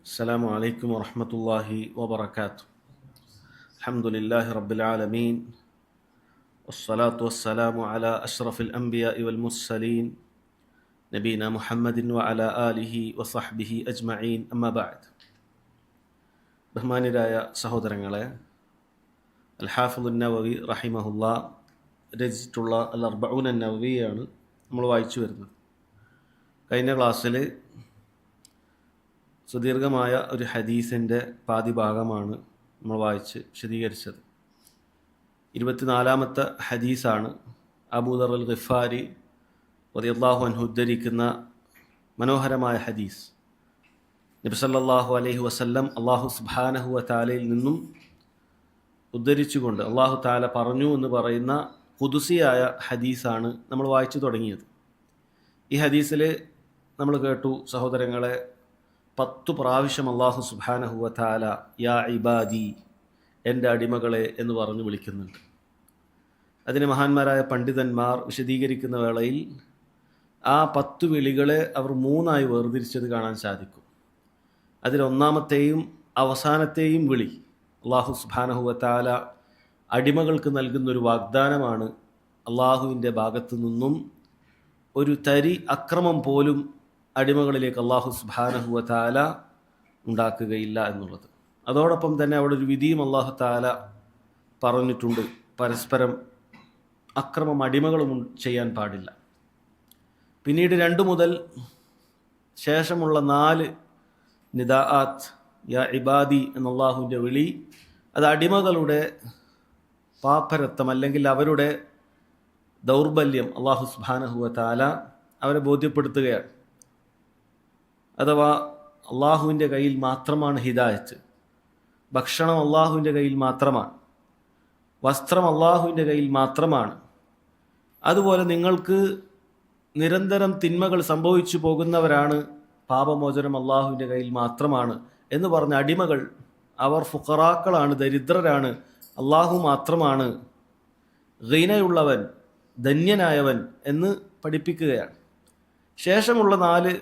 السلام عليكم ورحمة الله وبركاته. الحمد لله رب العالمين، والصلاة والسلام على أشرف الأنبياء والمرسلين نبينا محمد وعلى آله وصحبه أجمعين. أما بعد. ബഹുമാന്യരായ സഹോദരങ്ങളെ, അൽ ഹാഫിദ് നവവി റഹിമഹുല്ലാ രചിച്ചിട്ടുള്ള അൽ അർബഊൻ നവവിയാണ് നമ്മൾ വായിച്ചു വരുന്നത്. കഴിഞ്ഞ ക്ലാസ്സിൽ സുദീർഘമായ ഒരു ഹദീസിൻ്റെ പാതിഭാഗമാണ് നമ്മൾ വായിച്ച് വിശദീകരിച്ചത്. 24-ാമത്തെ ഹദീസാണ് അബൂദർ അൽ ഗിഫാരി റളിയല്ലാഹു അൻഹു ഉദ്ധരിക്കുന്ന മനോഹരമായ ഹദീസ്. നബി സല്ലല്ലാഹു അലൈഹി വസല്ലം അല്ലാഹു സുബ്ഹാനഹു വ തആലയിൽ നിന്നും ഉദ്ധരിച്ചുകൊണ്ട് അല്ലാഹു തആല പറഞ്ഞു എന്ന് പറയുന്ന ഖുദ്സിയായ ഹദീസാണ് നമ്മൾ വായിച്ചു തുടങ്ങിയത്. ഈ ഹദീസിൽ നമ്മൾ കേട്ടു സഹോദരങ്ങളെ, 10 പ്രാവശ്യം അല്ലാഹു സുബ്ഹാനഹു വ തആല യാ ഇബാദി, എൻ്റെ അടിമകളെ എന്ന് പറഞ്ഞു വിളിക്കുന്നുണ്ട്. അതിന് മഹാന്മാരായ പണ്ഡിതന്മാർ വിശദീകരിക്കുന്ന വേളയിൽ ആ 10 വിളികളെ അവർ 3ആയി വേർതിരിച്ചത് കാണാൻ സാധിക്കും. അതിലൊന്നാമത്തെയും അവസാനത്തെയും വിളി അല്ലാഹു സുബ്ഹാനഹു വ തആല അടിമകൾക്ക് നൽകുന്നൊരു വാഗ്ദാനമാണ്. അള്ളാഹുവിൻ്റെ ഭാഗത്തു നിന്നും ഒരു തരി അക്രമം പോലും അടിമകളിലേക്ക് അല്ലാഹു സുബ്ഹാനഹു വ തആല ഉണ്ടാക്കുകയില്ല എന്നുള്ളത്. അതോടൊപ്പം തന്നെ അവിടെ ഒരു വിധിയും അല്ലാഹു തആല പറഞ്ഞിട്ടുണ്ട്, പരസ്പരം അക്രമം അടിമകളും ചെയ്യാൻ പാടില്ല. പിന്നീട് 2 മുതൽ ശേഷമുള്ള 4 നിദാഅത്ത് യാ ഇബാദി എന്ന അല്ലാഹുവിൻ്റെ വിളി, അത് അടിമകളുടെ പാപ്പരത്വം അല്ലെങ്കിൽ അവരുടെ ദൗർബല്യം അല്ലാഹു സുബ്ഹാനഹു വ തആല അവരെ ബോധ്യപ്പെടുത്തുകയാണ്. അഥവാ അള്ളാഹുവിൻ്റെ കയ്യിൽ മാത്രമാണ് ഹിദായത്ത്, ഭക്ഷണം അള്ളാഹുവിൻ്റെ കയ്യിൽ മാത്രമാണ്, വസ്ത്രം അള്ളാഹുവിൻ്റെ കയ്യിൽ മാത്രമാണ്. അതുപോലെ നിങ്ങൾക്ക് നിരന്തരം തിന്മകൾ സംഭവിച്ചു പോകുന്നവരാണ്, പാപമോചനം അള്ളാഹുവിൻ്റെ കയ്യിൽ മാത്രമാണ് എന്ന് പറഞ്ഞ അടിമകൾ അവർ ഫുഖറാക്കളാണ്, ദരിദ്രരാണ്, അള്ളാഹു മാത്രമാണ് ഗിനയുള്ളവൻ, ധന്യനായവൻ എന്ന് പഠിപ്പിക്കുകയാണ്. ശേഷമുള്ള 4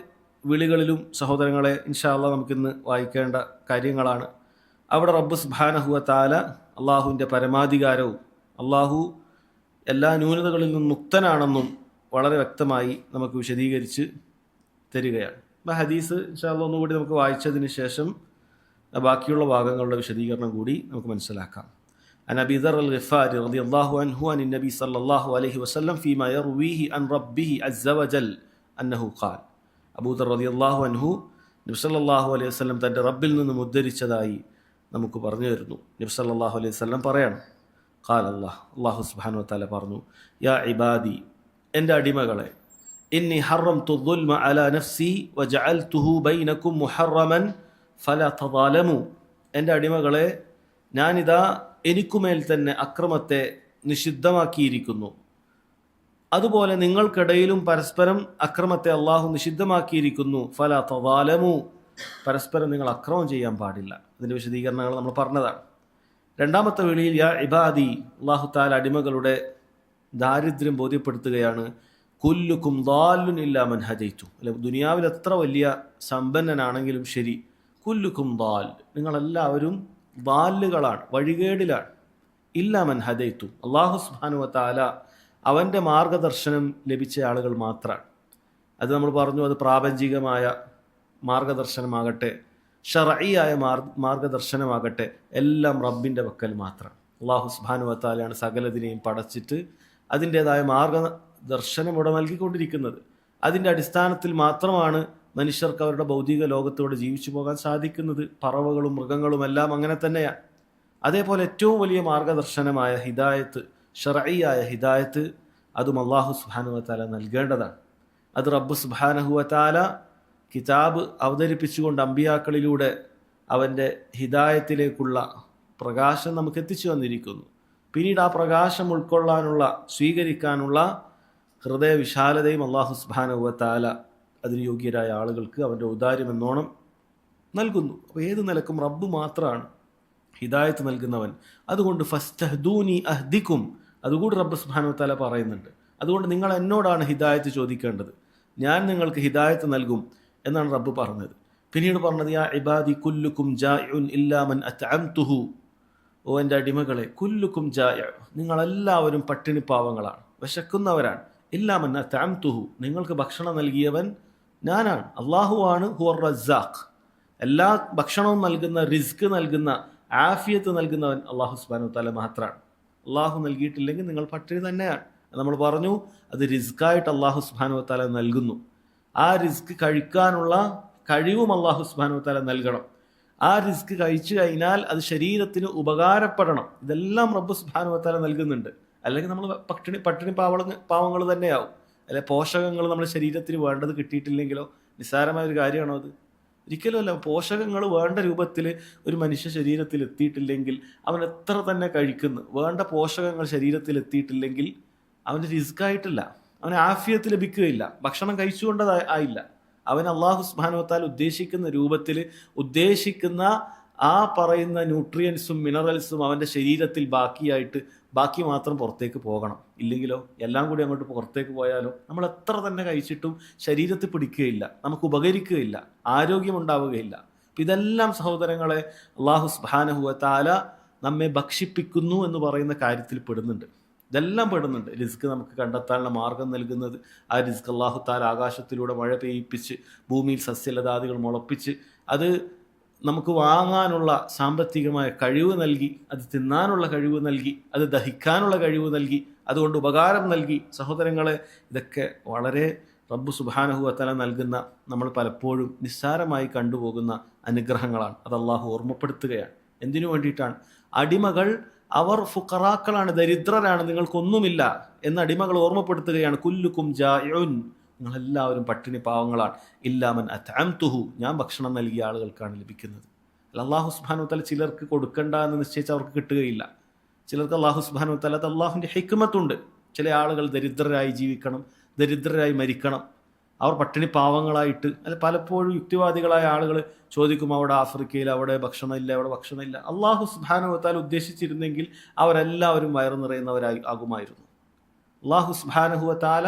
വിളികളിലും സഹോദരങ്ങളെ ഇൻഷാ അല്ലാഹ് നമുക്കിന്ന് വായിക്കേണ്ട കാര്യങ്ങളാണ്. അവിടെ റബ്ബ് സുബ്ഹാനഹു വ തആല അള്ളാഹുവിൻ്റെ പരമാധികാരവും അള്ളാഹു എല്ലാ ന്യൂനതകളിൽ നിന്നും മുക്തനാണെന്നും വളരെ വ്യക്തമായി നമുക്ക് വിശദീകരിച്ച് തരികയാണ്. അപ്പോൾ ഹദീസ് ഇൻഷാ അല്ലാഹ് ഒന്നുകൂടി നമുക്ക് വായിച്ചതിന് ശേഷം ബാക്കിയുള്ള ഭാഗങ്ങളുടെ വിശദീകരണം കൂടി നമുക്ക് മനസ്സിലാക്കാം. عن أبي ذر الغفاري رضي الله عنه عن النبي صلى الله عليه وسلم فيما يرويه عن ربه عز وجل أنه قال. അബൂദർ റളിയല്ലാഹു അൻഹു നബി സല്ലല്ലാഹു അലൈഹി വസല്ലം തൻ്റെ റബ്ബിൽ നിന്ന് ഉദ്ധരിച്ചതായി നമുക്ക് പറഞ്ഞു തരുന്നു. നബി സല്ലല്ലാഹു അലൈഹി വസല്ലം പറയാണ്, ഖാല അല്ലാഹു സുബ്ഹാനഹു വ തആല പറഞ്ഞു, യാ ഇബാദി, എൻ്റെ അടിമകളെ, ഇന്നി ഹറംതു ദുൽമ അലാ നഫ്സി വജഅൽതുഹു ബൈനകും മുഹറമൻ ഫലാ തദാലമു. എൻ്റെ അടിമകളെ, ഞാനിതാ എനിക്കുമേൽ തന്നെ അക്രമത്തെ നിഷിദ്ധമാക്കിയിരിക്കുന്നു, അതുപോലെ നിങ്ങൾക്കിടയിലും പരസ്പരം അക്രമത്തെ അള്ളാഹു നിഷിദ്ധമാക്കിയിരിക്കുന്നു. ഫലാ തദാലമു, പരസ്പരം നിങ്ങൾ അക്രമം ചെയ്യാൻ പാടില്ല. അതിൻ്റെ വിശദീകരണങ്ങൾ നമ്മൾ പറഞ്ഞതാണ്. 2ാമത്തെ വിളിയിൽ യാ ഇബാദി, അള്ളാഹു തആല അടിമകളുടെ ദാരിദ്ര്യം ബോധ്യപ്പെടുത്തുകയാണ്. കുല്ലുക്കും ദാലുൻ ഇല്ലാ മൻ ഹദൈതു. അല്ലെ, ദുനിയാവിൽ എത്ര വലിയ സമ്പന്നനാണെങ്കിലും ശരി, കുല്ലുക്കും ദാൽ, നിങ്ങളെല്ലാവരും ദാലുകളാണ്, വഴികേടിലാണ്. ഇല്ലാ മൻ ഹദൈതു, അള്ളാഹു സുബ്ഹാനഹു വ തആല അവൻ്റെ മാർഗദർശനം ലഭിച്ച ആളുകൾ മാത്രമാണ്. അത് നമ്മൾ പറഞ്ഞു, അത് പ്രാപഞ്ചികമായ മാർഗദർശനമാകട്ടെ ശർഈയായ മാർഗദർശനമാകട്ടെ, എല്ലാം റബ്ബിൻ്റെ പക്കൽ മാത്രമാണ്. അല്ലാഹു സുബ്ഹാനഹു വ തആലയാണ് സകലതിനെയും പടച്ചിട്ട് അതിൻ്റേതായ മാർഗദർശനം ഇവിടെ നൽകിക്കൊണ്ടിരിക്കുന്നത്. അതിൻ്റെ അടിസ്ഥാനത്തിൽ മാത്രമാണ് മനുഷ്യർക്ക് അവരുടെ ഭൗതിക ലോകത്തോടെ ജീവിച്ചു പോകാൻ സാധിക്കുന്നത്. പറവകളും മൃഗങ്ങളും എല്ലാം അങ്ങനെ തന്നെയാണ്. അതേപോലെ ഏറ്റവും വലിയ മാർഗദർശനമായ ഹിദായത്ത്, ശർഈയായ ഹിദായത്ത്, അതും അല്ലാഹു സുബ്ഹാനഹു വ തആല നൽകേണ്ടതാണ്. അത് റബ്ബ് സുബ്ഹാനഹു വ തആല കിതാബ് അവതരിപ്പിച്ചുകൊണ്ട് അമ്പിയാക്കളിലൂടെ അവൻ്റെ ഹിദായത്തിലേക്കുള്ള പ്രകാശം നമുക്ക് എത്തിച്ചു വന്നിരിക്കുന്നു. പിന്നീട് ആ പ്രകാശം ഉൾക്കൊള്ളാനുള്ള, സ്വീകരിക്കാനുള്ള ഹൃദയവിശാലതയും അല്ലാഹു സുബ്ഹാനഹു വ തആല അതിന് യോഗ്യരായ ആളുകൾക്ക് അവൻ്റെ ഔദാര്യം എന്നോണം നൽകുന്നു. അപ്പോൾ ഏത് നിലക്കും റബ്ബ് മാത്രമാണ് ഹിദായത്ത് നൽകുന്നവൻ. അതുകൊണ്ട് ഫസ്തഹ്ദൂനി അഹ്ദിക്കും, അതുകൂടി റബ്ബ് സുബ്ഹാനഹു വ തആല പറയുന്നുണ്ട്. അതുകൊണ്ട് നിങ്ങൾ എന്നോടാണ് ഹിദായത്ത് ചോദിക്കേണ്ടത്, ഞാൻ നിങ്ങൾക്ക് ഹിദായത്ത് നൽകും എന്നാണ് റബ്ബ് പറഞ്ഞത്. പിന്നീട് പറഞ്ഞത് യാ ഇബാദി കുല്ലുക്കും ജാഇഉൻ ഇല്ലാ മൻ അത്അംതുഹു, ഓ എൻ്റെ അടിമകളെ, കുല്ലുക്കും ജാഇഉ, നിങ്ങളെല്ലാവരും പട്ടിണി പാവങ്ങളാണ്, വിശക്കുന്നവരാണ്. ഇല്ലാ മൻ അത്അംതുഹു, നിങ്ങൾക്ക് ഭക്ഷണം നൽകിയവൻ ഞാനാണ്, അള്ളാഹുവാണ്. ഹുവർ റസ്സാഖ്, എല്ലാ ഭക്ഷണവും നൽകുന്ന, റിസ്ക് നൽകുന്ന, ആഫിയത്ത് നൽകുന്നവൻ അള്ളാഹു സുബ്ഹാനഹു വ തആല മാത്രമാണ്. അള്ളാഹു നൽകിയിട്ടില്ലെങ്കിൽ നിങ്ങൾ പട്ടിണി തന്നെയാണ്. നമ്മൾ പറഞ്ഞു, അത് റിസ്ക്കായിട്ട് അള്ളാഹു സുബ്ഹാനഹു വ തആല നൽകുന്നു. ആ റിസ്ക് കഴിക്കാനുള്ള കഴിവും അള്ളാഹു സുബ്ഹാനഹു വ തആല നൽകണം. ആ റിസ്ക് കഴിച്ചു കഴിഞ്ഞാൽ അത് ശരീരത്തിന് ഉപകാരപ്പെടണം. ഇതെല്ലാം റബ്ബ് സുബ്ഹാനഹു വ തആല നൽകുന്നുണ്ട്. അല്ലെങ്കിൽ നമ്മൾ പട്ടിണി പാവങ്ങൾ തന്നെയാവും. അല്ലെ, പോഷകങ്ങൾ നമ്മുടെ ശരീരത്തിന് വേണ്ടത് കിട്ടിയിട്ടില്ലെങ്കിലോ നിസ്സാരമായ ഒരു കാര്യമാണോ അത്? ഒരിക്കലുമല്ല. പോഷകങ്ങൾ വേണ്ട രൂപത്തിൽ ഒരു മനുഷ്യ ശരീരത്തിൽ എത്തിയിട്ടില്ലെങ്കിൽ അവൻ എത്ര തന്നെ കഴിക്കുന്നു, വേണ്ട പോഷകങ്ങൾ ശരീരത്തിൽ എത്തിയിട്ടില്ലെങ്കിൽ അവന് റിസ്ക്കായിട്ടില്ല, അവന് ആഫിയത്ത് ലഭിക്കുകയില്ല, ഭക്ഷണം കഴിച്ചുകൊണ്ട് ആയില്ല. അവൻ അള്ളാഹു സുബ്ഹാനഹു വ തആല ഉദ്ദേശിക്കുന്ന രൂപത്തിൽ ഉദ്ദേശിക്കുന്ന ആ പറയുന്ന ന്യൂട്രിയൻസും മിനറൽസും അവൻ്റെ ശരീരത്തിൽ ബാക്കി മാത്രം പുറത്തേക്ക് പോകണം. ഇല്ലെങ്കിലോ എല്ലാം കൂടി അങ്ങോട്ട് പുറത്തേക്ക് പോയാലോ നമ്മൾ എത്ര തന്നെ കഴിച്ചിട്ടും ശരീരത്തിൽ പിടിക്കുകയില്ല, നമുക്ക് ഉപകരിക്കുകയില്ല, ആരോഗ്യമുണ്ടാവുകയില്ല. ഇതെല്ലാം സഹോദരങ്ങളെ അള്ളാഹു സുബ്ഹാനഹു വ തആല നമ്മെ ഭക്ഷിപ്പിക്കുന്നു എന്ന് പറയുന്ന കാര്യത്തിൽ പെടുന്നുണ്ട്. ഇതെല്ലാം പെടുന്നുണ്ട്. റിസ്ക് നമുക്ക് കണ്ടെത്താനുള്ള മാർഗം നൽകുന്നത്, ആ റിസ്ക് അള്ളാഹു തആല ആകാശത്തിലൂടെ മഴ പെയ്യിപ്പിച്ച് ഭൂമിയിൽ സസ്യലതാദികൾ മുളപ്പിച്ച് അത് നമുക്ക് വാങ്ങാനുള്ള സാമ്പത്തികമായ കഴിവ് നൽകി, അത് തിന്നാനുള്ള കഴിവ് നൽകി, അത് ദഹിക്കാനുള്ള കഴിവ് നൽകി, അതുകൊണ്ട് ഉപകാരം നൽകി. സഹോദരങ്ങളെ, ഇതൊക്കെ വളരെ റബ്ബ് സുബ്ഹാനഹു വ തആല നൽകുന്ന, നമ്മൾ പലപ്പോഴും നിസ്സാരമായി കണ്ടുപോകുന്ന അനുഗ്രഹങ്ങളാണ്. അത് അള്ളാഹു ഓർമ്മപ്പെടുത്തുകയാണ്. എന്തിനു വേണ്ടിയിട്ടാണ്? അടിമകൾ അവർ ഫുഖറാക്കളാണ്, ദരിദ്രരാണ്, നിങ്ങൾക്കൊന്നുമില്ല എന്ന് അടിമകൾ ഓർമ്മപ്പെടുത്തുകയാണ്. കുല്ലുക്കും ജാഇഉൻ, നിങ്ങളെല്ലാവരും പട്ടിണി പാവങ്ങളാണ്. ഇല്ലാ മൻ അത്അംതുഹു, ഞാൻ ഭക്ഷണം നൽകിയ ആളുകൾക്കാണ് ലഭിക്കുന്നത്. അല്ലാഹു സുബ്ഹാനഹു വ തആല ചിലർക്ക് കൊടുക്കണ്ട എന്ന് നിശ്ചയിച്ച് അവർക്ക് കിട്ടുകയില്ല. ചിലർക്ക് അല്ലാഹു സുബ്ഹാനഹു വ തആല, അത് അള്ളാഹുവിൻ്റെ ഹിക്മത്തുണ്ട്. ചില ആളുകൾ ദരിദ്രരായി ജീവിക്കണം, ദരിദ്രരായി മരിക്കണം, അവർ പട്ടിണി പാവങ്ങളായിട്ട്. അല്ല, പലപ്പോഴും യുക്തിവാദികളായ ആളുകൾ ചോദിക്കും, അവിടെ ആഫ്രിക്കയിൽ അവിടെ ഭക്ഷണമില്ല, അവിടെ ഭക്ഷണമില്ല. അള്ളാഹു സുബ്ഹാനഹു വ തആല ഉദ്ദേശിച്ചിരുന്നെങ്കിൽ അവരെല്ലാവരും വയറു നിറയുന്നവരായി ആകുമായിരുന്നു. അള്ളാഹു സുബ്ഹാനഹു വ തആല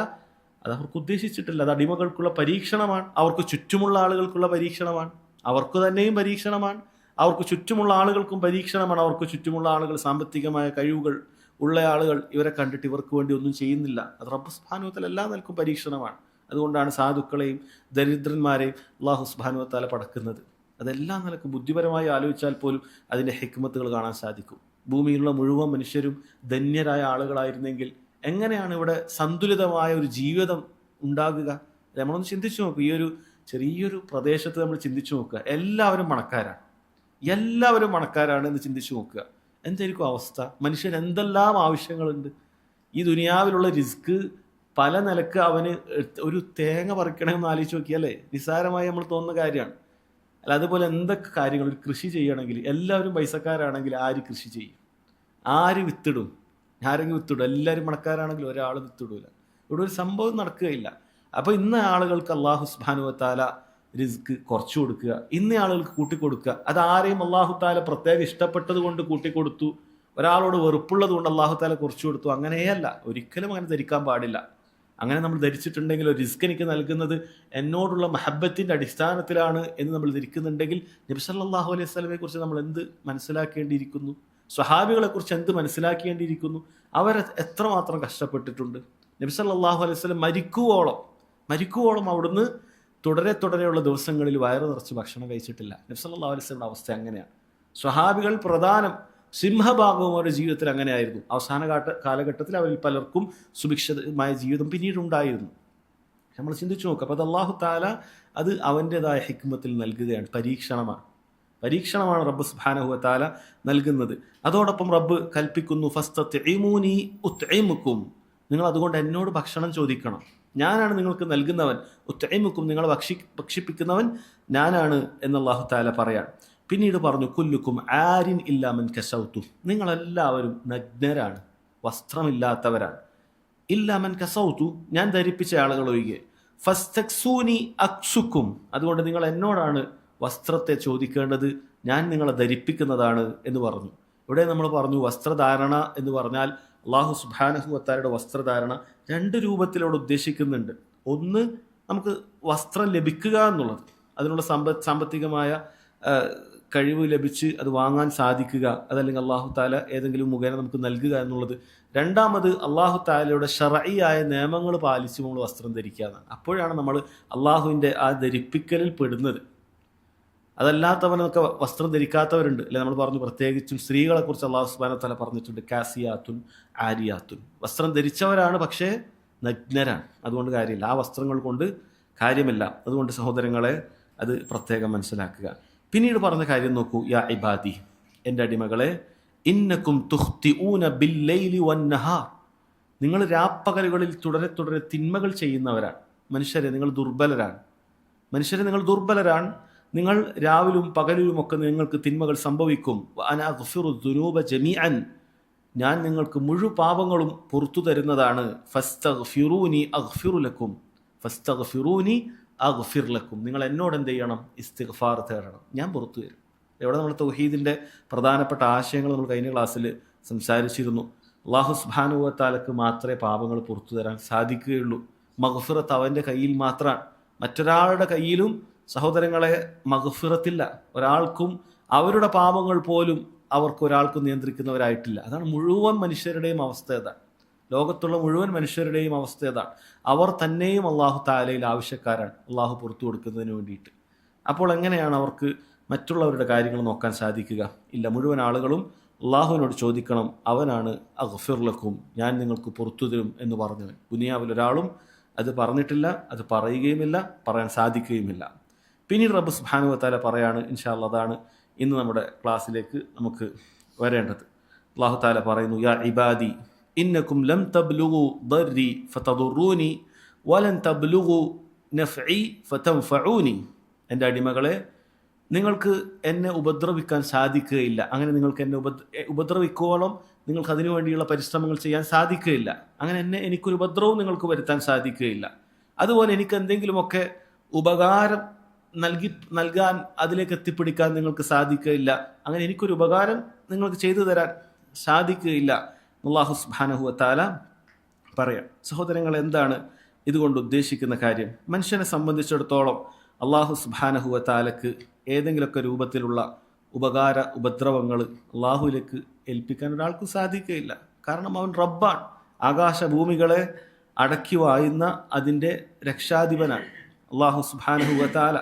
അത് അവർക്ക് ഉദ്ദേശിച്ചിട്ടില്ല. അത് അടിമകൾക്കുള്ള പരീക്ഷണമാണ്, അവർക്ക് ചുറ്റുമുള്ള ആളുകൾക്കുള്ള പരീക്ഷണമാണ്, അവർക്ക് തന്നെയും പരീക്ഷണമാണ്, അവർക്ക് ചുറ്റുമുള്ള ആളുകൾക്കും പരീക്ഷണമാണ്. അവർക്ക് ചുറ്റുമുള്ള ആളുകൾ സാമ്പത്തികമായ കഴിവുകൾ ഉള്ള ആളുകൾ, ഇവരെ കണ്ടിട്ട് ഇവർക്ക് വേണ്ടി ഒന്നും ചെയ്യുന്നില്ല. അത് റബ്ബ് സുബ്ഹാനഹു വ തആല എല്ലാ നിലക്കും പരീക്ഷണമാണ്. അതുകൊണ്ടാണ് സാധുക്കളെയും ദരിദ്രന്മാരെയും അല്ലാഹു സുബ്ഹാനഹു വ തആല പടക്കുന്നത്. അതെല്ലാം നിലക്കും ബുദ്ധിപരമായി ആലോചിച്ചാൽ പോലും അതിൻ്റെ ഹിക്മത്തുകൾ കാണാൻ സാധിക്കും. ഭൂമിയിലുള്ള മുഴുവൻ മനുഷ്യരും ധന്യരായ ആളുകളായിരുന്നെങ്കിൽ എങ്ങനെയാണ് ഇവിടെ സന്തുലിതമായ ഒരു ജീവിതം ഉണ്ടാകുക? നമ്മളൊന്ന് ചിന്തിച്ചു നോക്കുക. ഈ ഒരു ചെറിയൊരു പ്രദേശത്ത് നമ്മൾ ചിന്തിച്ചു നോക്കുക, എല്ലാവരും പണക്കാരാണ് എന്ന് ചിന്തിച്ചു നോക്കുക. എന്തായിരിക്കും അവസ്ഥ? മനുഷ്യന് എന്തെല്ലാം ആവശ്യങ്ങളുണ്ട്. ഈ ദുനിയാവിലുള്ള റിസ്ക് പല നിലക്ക് അവന് ഒരു തേങ്ങ പറിക്കണമെന്ന് ആലോചിച്ച് നോക്കിയല്ലേ, നിസ്സാരമായി നമ്മൾ തോന്നുന്ന കാര്യമാണ്. അല്ല, അതുപോലെ എന്തൊക്കെ കാര്യങ്ങൾ, ഒരു കൃഷി ചെയ്യണമെങ്കിൽ എല്ലാവരും പൈസക്കാരാണെങ്കിൽ ആര് കൃഷി ചെയ്യും? ആര് വിത്തിടും? ആരെങ്കിലും വിത്തിടും? എല്ലാവരും പണക്കാരാണെങ്കിൽ ഒരാൾ വിത്തിടൂല. ഇവിടെ ഒരു സംഭവം നടക്കുകയില്ല. അപ്പോൾ ഇന്ന ആളുകൾക്ക് അല്ലാഹു സുബ്ഹാനഹു വ തആല റിസ്ക് കുറച്ചു കൊടുക്കുക, ഇന്ന ആളുകൾക്ക് കൂട്ടിക്കൊടുക്കുക. അത് ആരെയും അല്ലാഹു തആല പ്രത്യേകം ഇഷ്ടപ്പെട്ടത് കൊണ്ട് കൂട്ടിക്കൊടുത്തു, ഒരാളോട് വെറുപ്പുള്ളത് കൊണ്ട് അല്ലാഹു തആല കുറച്ചു കൊടുത്തു, അങ്ങനെയല്ല. ഒരിക്കലും അങ്ങനെ ധരിക്കാൻ പാടില്ല. അങ്ങനെ നമ്മൾ ധരിച്ചിട്ടുണ്ടെങ്കിൽ ഒരു റിസ്ക് എനിക്ക് നൽകുന്നത് എന്നോടുള്ള മഹബത്തിൻ്റെ അടിസ്ഥാനത്തിലാണ് എന്ന് നമ്മൾ ധരിക്കുന്നുണ്ടെങ്കിൽ നബി സല്ലല്ലാഹു അലൈഹി വസല്ലമയെ കുറിച്ച് നമ്മൾ എന്ത് മനസ്സിലാക്കേണ്ടിയിരിക്കുന്നു? സ്വഹാബികളെ കുറിച്ച് എന്ത് മനസ്സിലാക്കേണ്ടിയിരിക്കുന്നു? അവർ എത്രമാത്രം കഷ്ടപ്പെട്ടിട്ടുണ്ട്. നബി സല്ലല്ലാഹു അലൈഹി വസല്ലം മരിക്കുവോളം അവിടുന്ന് തുടരെയുള്ള ദിവസങ്ങളിൽ വയറ് നിറച്ച് ഭക്ഷണം കഴിച്ചിട്ടില്ല. നബി സല്ലല്ലാഹു അലൈഹി വസല്ലമയുടെ അവസ്ഥ അങ്ങനെയാണ്. സ്വഹാബികൾ പ്രധാനം, സിംഹഭാഗവും അവരുടെ ജീവിതത്തിൽ അങ്ങനെയായിരുന്നു. അവസാന കാലഘട്ടത്തിൽ അവരിൽ പലർക്കും സുഭിക്ഷമായ ജീവിതം പിന്നീടുണ്ടായിരുന്നു. നമ്മൾ ചിന്തിച്ചു നോക്കുക. അപ്പോൾ അത് അല്ലാഹു തആല അത് അവൻ്റെതായ ഹിക്മത്തിൽ നൽകുകയാണ്. പരീക്ഷണമാണ് റബ്ബ് സുബ്ഹാനഹു വ തആല നൽകുന്നത്. അതോടൊപ്പം റബ്ബ് കൽപ്പിക്കുന്നു, ഫസ്തത്ഇമൂനി ഉത്ഇമുക്കും, നിങ്ങൾ അതുകൊണ്ട് എന്നോട് ഭക്ഷണം ചോദിക്കണം, ഞാനാണ് നിങ്ങൾക്ക് നൽകുന്നവൻ. ഉത്ഇമുക്കും, നിങ്ങളെ ഭക്ഷിപ്പിക്കുന്നവൻ ഞാനാണ് എന്ന് അല്ലാഹു തആല പറയാൻ. പിന്നീട് പറഞ്ഞു, കുല്ലുക്കും ആരിൻ ഇല്ലാ മൻ കസൗതു, നിങ്ങളെല്ലാവരും നഗ്നരാണ്, വസ്ത്രമില്ലാത്തവരാണ്. ഇല്ലാ മൻ കസൗതു, ഞാൻ ധരിപ്പിച്ച ആളുകൾ ഒഴികെ. ഫസ്തക്സൂനി അക്സുക്കും, അതുകൊണ്ട് നിങ്ങൾ എന്നോടാണ് വസ്ത്രത്തെ ചോദിക്കേണ്ടത്, ഞാൻ നിങ്ങളെ ധരിപ്പിക്കുന്നതാണ് എന്ന് പറഞ്ഞു. ഇവിടെ നമ്മൾ പറഞ്ഞു വസ്ത്രധാരണ എന്ന് പറഞ്ഞാൽ അല്ലാഹു സുബ്ഹാനഹു വ തആലയുടെ വസ്ത്രധാരണ രണ്ട് രൂപത്തിലൂടെ ഉദ്ദേശിക്കുന്നുണ്ട്. ഒന്ന്, നമുക്ക് വസ്ത്രം ലഭിക്കുക എന്നുള്ളത്, അതിനുള്ള സാമ്പത്തികമായ കഴിവ് ലഭിച്ച് അത് വാങ്ങാൻ സാധിക്കുക, അതല്ലെങ്കിൽ അള്ളാഹു താല ഏതെങ്കിലും മുഖേന നമുക്ക് നൽകുക എന്നുള്ളത്. രണ്ടാമത് അള്ളാഹു താലയുടെ ശർഈയായ നിയമങ്ങൾ പാലിച്ച് നമ്മൾ വസ്ത്രം ധരിക്കുക എന്നാണ്. അപ്പോഴാണ് നമ്മൾ അള്ളാഹുവിൻ്റെ ആ ധരിപ്പിക്കലിൽ പെടുന്നത്. അതല്ലാത്തവനൊക്കെ വസ്ത്രം ധരിക്കാത്തവരുണ്ട് അല്ലെ. നമ്മൾ പറഞ്ഞു പ്രത്യേകിച്ചും സ്ത്രീകളെ കുറിച്ച് അള്ളാഹു സുബ്ഹാനഹു വ തആല പറഞ്ഞിട്ടുണ്ട്, കാസിയാത്തുൻ ആരിയാത്തുൻ. വസ്ത്രം ധരിച്ചവരാണ് പക്ഷേ നഗ്നരാണ്. അതുകൊണ്ട് കാര്യമില്ല, ആ വസ്ത്രങ്ങൾ കൊണ്ട് കാര്യമില്ല. അതുകൊണ്ട് സഹോദരങ്ങളെ അത് പ്രത്യേകം മനസ്സിലാക്കുക. പിന്നീട് പറഞ്ഞ കാര്യം നോക്കൂ, യാ ഇബാദി, എൻ്റെ അടിമകളെ, ഇന്നക്കും തുഖ്തിഊന ബില്ലൈലി വന്നഹാർ, നിങ്ങൾ രാപ്പകലുകളിൽ തുടരെ തുടരെ തിന്മകൾ ചെയ്യുന്നവരാണ്. മനുഷ്യരെ നിങ്ങൾ ദുർബലരാണ്. നിങ്ങൾ രാവിലും പകലിലുമൊക്കെ നിങ്ങൾക്ക് തിന്മകൾ സംഭവിക്കും. അന അഗ്ഫിറു ദുനൂബ ജമീഅൻ, ഞാൻ നിങ്ങൾക്ക് മുഴു പാപങ്ങളും പുറത്തു തരുന്നതാണ്. ഫസ്തഗ്ഫിറൂനി അഗ്ഫിറു ലക്കും, ഫസ്തഗ്ഫിറൂനി അഗ്ഫിർ ലക്കും, നിങ്ങൾ എന്നോട് എന്ത് ചെയ്യണം? ഇസ്തിഗ്ഫാർ തേടണം, ഞാൻ പുറത്തു തരും. ഇവിടെ നമ്മൾ തൗഹീദിൻ്റെ പ്രധാനപ്പെട്ട ആശയങ്ങൾ നമ്മൾ കഴിഞ്ഞ ക്ലാസ്സിൽ സംസാരിച്ചിരുന്നു. അല്ലാഹു സുബ്ഹാനഹു വ തആലക്ക് മാത്രമേ പാപങ്ങൾ പുറത്തു തരാൻ സാധിക്കുകയുള്ളൂ. മഗ്ഫിറത്ത് അവൻ്റെ കയ്യിൽ മാത്രമാണ്. മറ്റൊരാളുടെ കയ്യിലും സഹോദരങ്ങളെ മഗ്ഫിറത്തില്ല. ഒരാൾക്കും അവരുടെ പാപങ്ങൾ പോലും ഒരാൾക്കും നിയന്ത്രിക്കുന്നവരായിട്ടില്ല. അതാണ് മുഴുവൻ മനുഷ്യരുടെയും അവസ്ഥ. അതാണ് ലോകത്തുള്ള മുഴുവൻ മനുഷ്യരുടെയും അവസ്ഥ. അതാണ് അവർ തന്നെയും അള്ളാഹു താലയിൽ ആവശ്യക്കാരാണ്, അള്ളാഹു പുറത്തു കൊടുക്കുന്നതിന് വേണ്ടിയിട്ട്. അപ്പോൾ എങ്ങനെയാണ് അവർക്ക് മറ്റുള്ളവരുടെ കാര്യങ്ങൾ നോക്കാൻ സാധിക്കുക? ഇല്ല, മുഴുവൻ ആളുകളും അള്ളാഹുവിനോട് ചോദിക്കണം. അവനാണ് അഗ്ഫിർ ലക്കും, ഞാൻ നിങ്ങൾക്ക് പുറത്തു തരും എന്ന് പറഞ്ഞവൻ. ദുനിയാവിൽ ഒരാളും അത് പറഞ്ഞിട്ടില്ല, അത് പറയുകയുമില്ല, പറയാൻ സാധിക്കുകയുമില്ല. പിന്നീട് റബ്ബ് സുബ്ഹാനഹു വ തആല പറയാണ്, ഇൻഷാ അല്ലാഹ് അതാണ് ഇന്ന് നമ്മുടെ ക്ലാസ്സിലേക്ക് നമുക്ക് വരേണ്ടത്. അല്ലാഹു തആല പറയുന്നു, യാ ഇബാദി ഇന്നക്കും ലം തബ്ലുഗു ദർരി ഫതദുറൂനി വലൻ തബ്ലുഗു നഫ്ഇ ഫതൻഫഊനി, എൻ്റെ അടിമകളെ, നിങ്ങൾക്ക് എന്നെ ഉപദ്രവിക്കാൻ സാധിക്കുകയില്ല. അങ്ങനെ നിങ്ങൾക്ക് എന്നെ ഉപദ്രവിക്കോളം നിങ്ങൾക്ക് അതിനു വേണ്ടിയുള്ള പരിശ്രമങ്ങൾ ചെയ്യാൻ സാധിക്കുകയില്ല. അങ്ങനെ എനിക്കൊരു ഉപദ്രവവും നിങ്ങൾക്ക് വരുത്താൻ സാധിക്കുകയില്ല. അതുപോലെ എനിക്ക് എന്തെങ്കിലുമൊക്കെ ഉപകാരം നൽകാൻ അതിലേക്ക് എത്തിപ്പിടിക്കാൻ നിങ്ങൾക്ക് സാധിക്കുകയില്ല. അങ്ങനെ എനിക്കൊരു ഉപകാരം നിങ്ങൾക്ക് ചെയ്തു തരാൻ സാധിക്കുകയില്ല. അല്ലാഹു സുബ്ഹാനഹു വ തആല പറയാം. സഹോദരങ്ങൾ, എന്താണ് ഇതുകൊണ്ട് ഉദ്ദേശിക്കുന്ന കാര്യം? മനുഷ്യനെ സംബന്ധിച്ചിടത്തോളം അല്ലാഹു സുബ്ഹാനഹു വ തആലക്ക് ഏതെങ്കിലുമൊക്കെ രൂപത്തിലുള്ള ഉപദ്രവങ്ങൾ അള്ളാഹുവിലേക്ക് ഏൽപ്പിക്കാൻ ഒരാൾക്കും സാധിക്കുകയില്ല. കാരണം അവൻ റബ്ബാണ്, ആകാശഭൂമികളെ അടക്കി വായുന്ന അതിൻ്റെ രക്ഷാധിപനാണ് അള്ളാഹു സുബ്ഹാനഹു വ തആല.